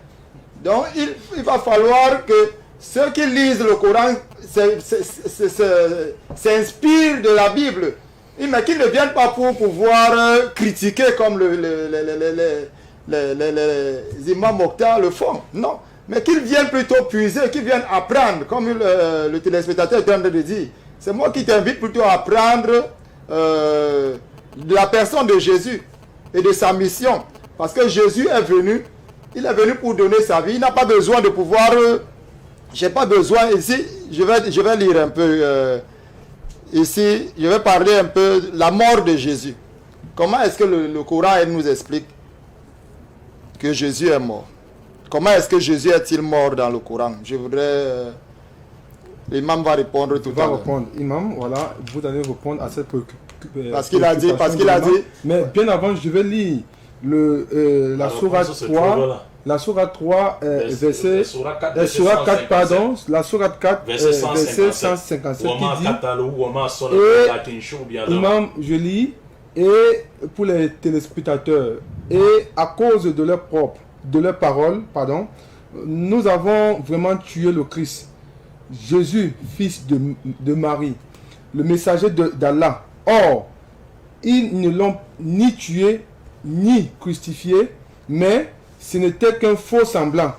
Donc, il va falloir que ceux qui lisent le Coran s'inspirent de la Bible. Mais qu'ils ne viennent pas pour pouvoir critiquer comme les imams Mokhtar le font. Non. Mais qu'ils viennent plutôt puiser, qu'ils viennent apprendre, comme le téléspectateur est en train de dire. C'est moi qui t'invite plutôt à apprendre de la personne de Jésus et de sa mission. Parce que Jésus est venu, il est venu pour donner sa vie. Il n'a pas besoin de pouvoir... j'ai pas besoin ici, je vais lire un peu... ici, je vais parler un peu de la mort de Jésus. Comment est-ce que le Coran nous explique que Jésus est mort? Comment est-ce que Jésus est-il mort dans le Coran? Je voudrais... l'imam va répondre tout à l'heure. Imam, voilà, vous allez répondre à cette préoccupation. Parce qu'il a dit... Mais bien avant, je vais lire la sourate 3... La sourate 3, verset 4, pardon, la sourate 4, verset 157 qui dit, et imam, je lis, et pour les téléspectateurs, et à cause de leur parole, pardon, nous avons vraiment tué le Christ, Jésus, fils de Marie, le messager d'Allah. Or, ils ne l'ont ni tué, ni crucifié, mais ce n'était qu'un faux semblant.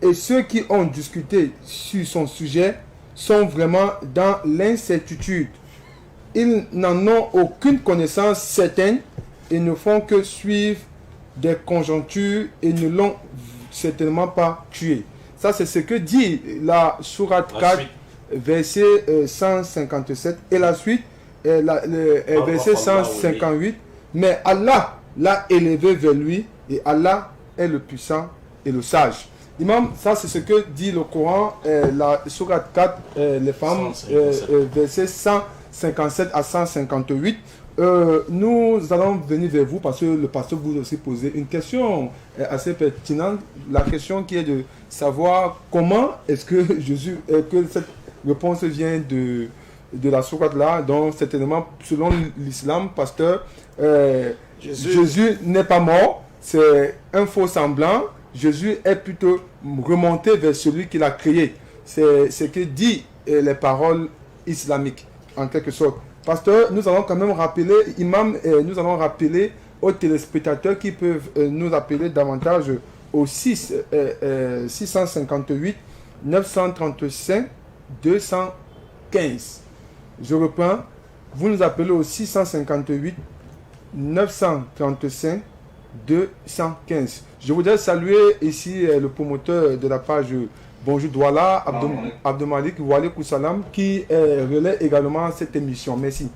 Et ceux qui ont discuté sur son sujet sont vraiment dans l'incertitude. Ils n'en ont aucune connaissance certaine et ne font que suivre des conjonctures et ne l'ont certainement pas tué. Ça, c'est ce que dit la sourate 4, verset 157. Et la suite, verset 158. Mais Allah l'a élevé vers lui et Allah est le puissant et le sage. Imam, ça c'est ce que dit le Coran, la sourate 4, les femmes, verset 157 à 158. Nous allons venir vers vous parce que le pasteur vous a aussi posé une question assez pertinente. La question qui est de savoir comment est-ce que Jésus, que cette réponse vient de la sourate là. Donc certainement, selon l'islam, pasteur, Jésus n'est pas mort. C'est un faux semblant. Jésus est plutôt remonté vers celui qui l'a créé. C'est ce que dit les paroles islamiques, en quelque sorte. Pasteur, nous allons quand même rappeler, imam, nous allons rappeler aux téléspectateurs qui peuvent nous appeler davantage au 658 935 215. Je reprends, vous nous appelez au 658 935 215. Je voudrais saluer ici le promoteur de la page Bonjour Douala, Abdelmalik Walekou Salam, qui relaie également cette émission. Merci.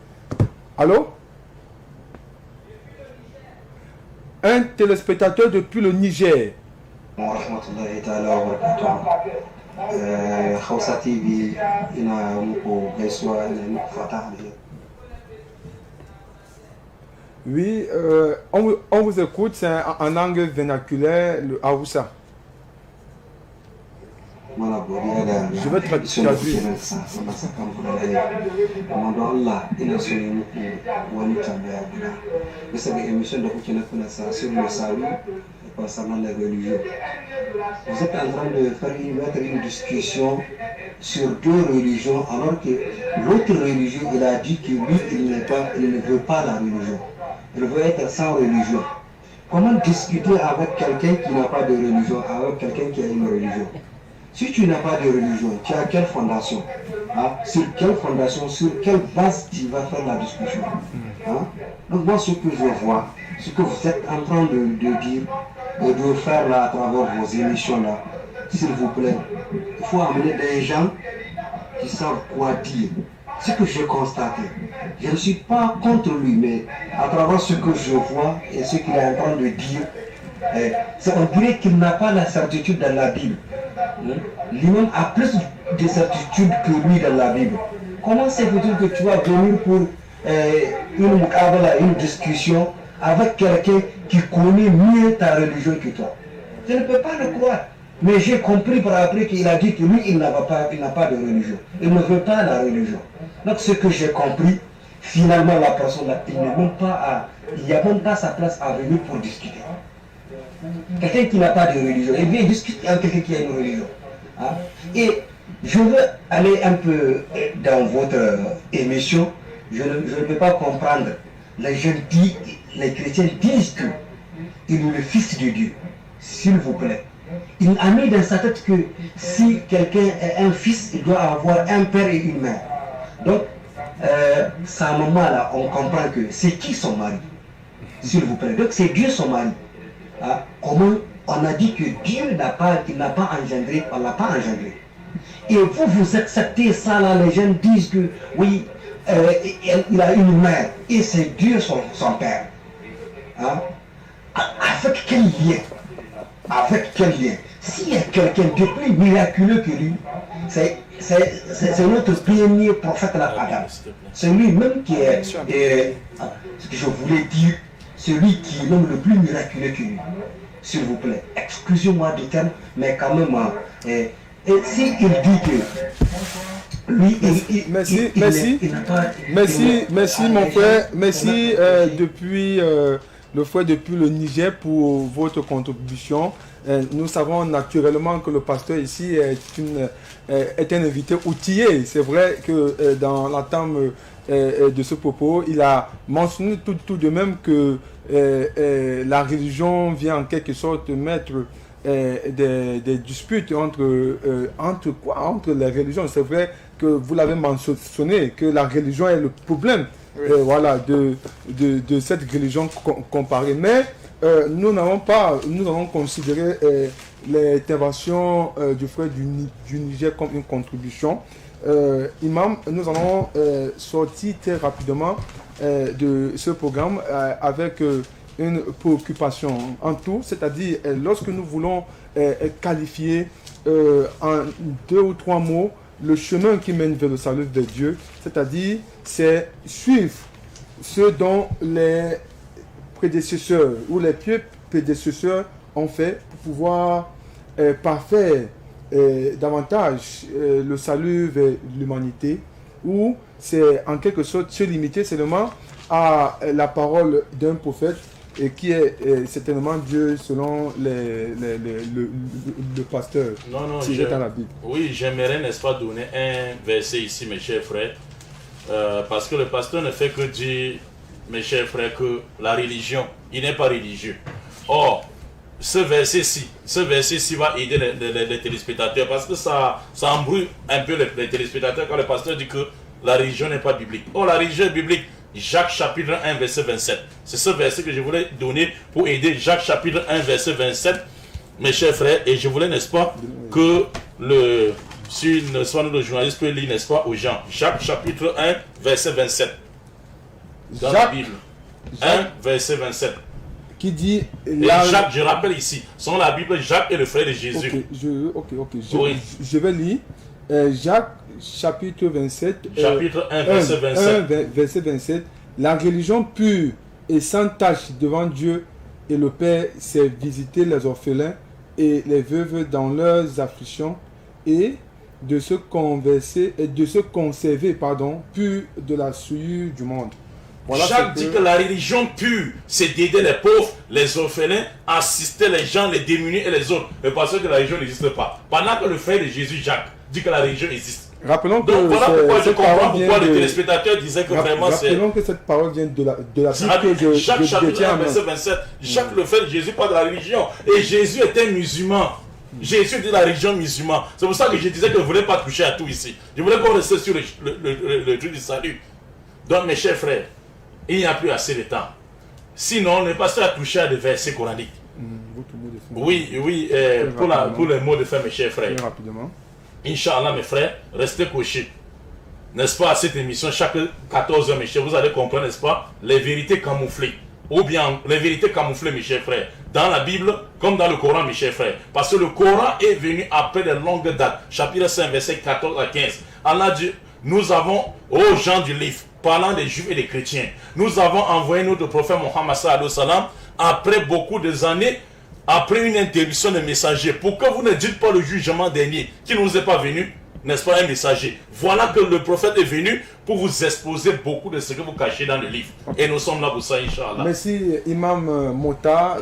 Allô? Un téléspectateur depuis le Niger. Oui, on vous écoute, c'est en langue vernaculaire, le Haoussa. Je vais traduire. Concernant les religions. Vous êtes en train de faire une discussion sur deux religions, alors que l'autre religion, il a dit que lui, il ne veut pas la religion. Il veut être sans religion. Comment discuter avec quelqu'un qui n'a pas de religion, avec quelqu'un qui a une religion? Si tu n'as pas de religion, tu as quelle fondation? Sur quelle fondation, sur quelle base tu vas faire la discussion? Donc moi, ce que je vois, ce que vous êtes en train de dire, de faire là à travers vos émissions là, s'il vous plaît, il faut amener des gens qui savent quoi dire. Ce que j'ai constaté, je ne suis pas contre lui, mais à travers ce que je vois et ce qu'il est en train de dire, on dirait qu'il n'a pas la certitude dans la Bible. Lui-même a plus de certitude que lui dans la Bible. Comment c'est possible que tu vas venir pour une discussion avec quelqu'un qui connaît mieux ta religion que toi? Je ne peux pas le croire. Mais j'ai compris par après qu'il a dit que lui, il n'a pas de religion. Il ne veut pas la religion. Donc ce que j'ai compris, finalement la personne là, il n'y a même pas sa place à venir pour discuter. Quelqu'un qui n'a pas de religion, il vient discuter avec quelqu'un qui a une religion. Et je veux aller un peu dans votre émission. Je ne peux pas comprendre. Les chrétiens disent qu'il est le Fils de Dieu. S'il vous plaît. Il a mis dans sa tête que si quelqu'un est un fils, il doit avoir un père et une mère. Donc, sa maman là, on comprend que c'est qui son mari? S'il vous plaît. Donc c'est Dieu son mari. Comment on a dit que Dieu n'a pas engendré, on ne l'a pas engendré. Et vous acceptez ça là, les gens disent que oui, il a une mère et c'est Dieu son père. Avec quel lien? Avec quel lien? S'il y a quelqu'un de plus miraculeux que lui, c'est notre premier prophète là, Adam. C'est lui-même qui est, ce que je voulais dire, celui qui est même le plus miraculeux que lui. S'il vous plaît, excusez-moi du terme, mais quand même, et s'il dit que lui, merci mon frère, merci depuis le Niger pour votre contribution. Nous savons naturellement que le pasteur ici est un invité outillé. C'est vrai que dans l'entame de ce propos, il a mentionné tout de même que la religion vient en quelque sorte mettre des disputes entre les religions. C'est vrai que vous l'avez mentionné, que la religion est le problème. Voilà, de cette religion comparée. Mais nous avons considéré l'intervention du frère du Niger comme une contribution. Imam, nous allons sortir très rapidement de ce programme avec une préoccupation en tout, c'est-à-dire lorsque nous voulons qualifier en 2 ou 3 mots le chemin qui mène vers le salut de Dieu, c'est-à-dire c'est suivre ce dont les prédécesseurs ou les pieux prédécesseurs ont fait pour pouvoir parfaire davantage le salut vers l'humanité, ou c'est en quelque sorte se limiter seulement à la parole d'un prophète et qui est certainement Dieu selon le pasteur. Non, dans la Bible. Oui, j'aimerais, n'est-ce pas, donner un verset ici, mes chers frères, parce que le pasteur ne fait que dire, mes chers frères, que la religion, il n'est pas religieux. Or, ce verset-ci va aider les téléspectateurs, parce que ça embrouille un peu les téléspectateurs quand le pasteur dit que la religion n'est pas biblique. Or, la religion est biblique. Jacques chapitre 1 verset 27. C'est ce verset que je voulais donner pour aider Jacques chapitre 1 verset 27, mes chers frères. Et je voulais, n'est-ce pas, que si le journaliste peut lire, n'est-ce pas, aux gens. Jacques chapitre 1 verset 27. Dans la Bible. 1 verset 27. Qui dit... Et Jacques, je rappelle ici, selon la Bible, Jacques est le frère de Jésus. Je vais lire. Jacques chapitre 27. Chapitre 1 verset 27. Verset 27. La religion pure et sans tache devant Dieu et le Père, c'est visiter les orphelins et les veuves dans leurs afflictions et de se conserver pur de la souillure du monde. Voilà. Jacques dit que la religion pure, c'est d'aider les pauvres, les orphelins, assister les gens, les démunis et les autres. Mais parce que la religion n'existe pas. Pendant que le frère de Jésus, Jacques, dit que la religion existe. Rappelons que donc voilà pourquoi je cette comprends parole pourquoi vient les de... téléspectateurs disaient que vraiment c'est... Rappelons que cette parole vient de la Bible que Jacques je chapitre détiens 1, en main. verset 27. Jacques le fait, Jésus parle de la religion. Et Jésus était musulman. Jésus était de la religion musulmane. C'est pour ça que je disais que je ne voulais pas toucher à tout ici. Je voulais qu'on reste sur le truc du salut. Donc mes chers frères, il n'y a plus assez de temps. Sinon, on n'est pas sûr à toucher à des versets coraniques. Oui, pour les mots de fin, mes chers frères. Très rapidement. Inch'Allah, mes frères, restez couchés. N'est-ce pas, à cette émission, chaque 14 heures, mes chers, vous allez comprendre, n'est-ce pas, les vérités camouflées. Ou bien, les vérités camouflées, mes chers frères, dans la Bible, comme dans le Coran, mes chers frères. Parce que le Coran est venu après de longues dates. Chapitre 5, verset 14 à 15. Allah dit, nous avons, aux gens du livre, parlant des Juifs et des chrétiens, nous avons envoyé notre prophète Mohammed sallallahu alayhi wa sallam, après beaucoup d'années, après une interruption des messagers, pour que vous ne dites pas le jugement dernier, qui ne nous est pas venu, n'est-ce pas, un messager. Voilà que le prophète est venu pour vous exposer beaucoup de ce que vous cachez dans le livre. Et nous sommes là pour ça, Inch'Allah. Merci, Imam Mota,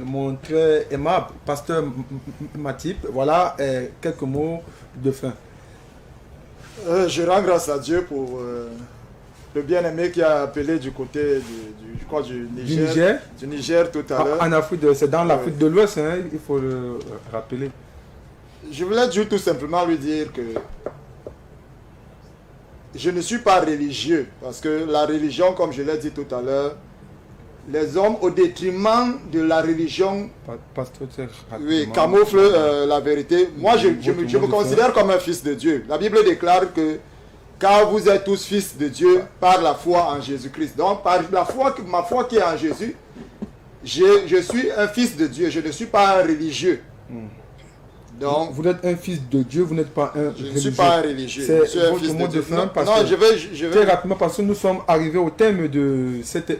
mon très aimable pasteur Matip. Voilà quelques mots de fin. Je rends grâce à Dieu pour le bien-aimé qui a appelé du côté du Niger tout à l'heure. En Afrique, c'est dans l'Afrique de l'Ouest, hein, il faut le rappeler. Je voulais juste tout simplement lui dire que je ne suis pas religieux, parce que la religion, comme je l'ai dit tout à l'heure, les hommes, au détriment de la religion, camouflent la vérité. Moi, je me considère comme un fils de Dieu. La Bible déclare que car vous êtes tous fils de Dieu par la foi en Jésus-Christ. Donc, par la foi, ma foi qui est en Jésus, je suis un fils de Dieu. Je ne suis pas un religieux. Donc, vous êtes un fils de Dieu, vous n'êtes pas un religieux. Je ne suis pas un religieux. C'est votre mot de fin. Très rapidement, parce que nous sommes arrivés au thème de cette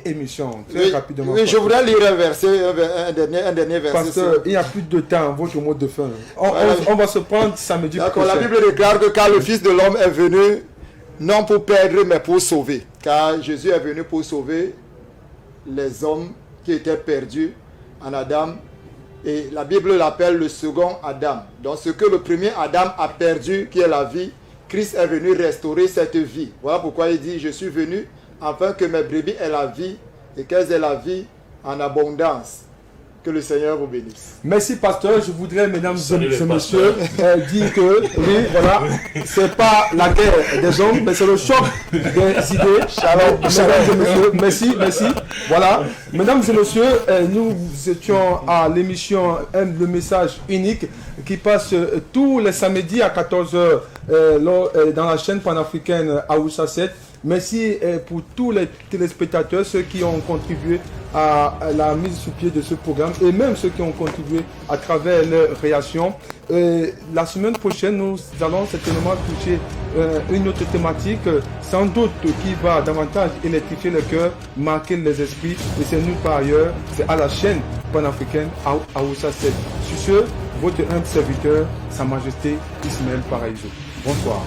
émission. Très rapidement. Oui, je voudrais lire un dernier verset. Parce qu'il n'y a plus de temps, votre mot de fin. On va se prendre samedi prochain. La Bible déclare que car le Fils de l'homme est venu, non pour perdre, mais pour sauver. Car Jésus est venu pour sauver les hommes qui étaient perdus en Adam. Et la Bible l'appelle le second Adam. Donc ce que le premier Adam a perdu, qui est la vie, Christ est venu restaurer cette vie. Voilà pourquoi il dit, je suis venu afin que mes brebis aient la vie et qu'elles aient la vie en abondance. Que le Seigneur vous bénisse. Merci pasteur. Je voudrais, mesdames et messieurs, dire que oui, voilà, c'est pas la guerre des hommes, mais c'est le choc des idées. Mesdames et messieurs, merci. Voilà, mesdames et messieurs, nous étions à l'émission Le Message Unique qui passe tous les samedis à 14h dans la chaîne panafricaine Aoussa 7. Merci pour tous les téléspectateurs, ceux qui ont contribué à la mise sous pied de ce programme et même ceux qui ont contribué à travers leurs réactions. La semaine prochaine, nous allons certainement toucher une autre thématique, sans doute qui va davantage électrifier le cœur, marquer les esprits, et c'est nulle part ailleurs, c'est à la chaîne panafricaine Aoussa 7. Sur ce, votre humble serviteur, Sa Majesté Ismaël Paraïso. Bonsoir.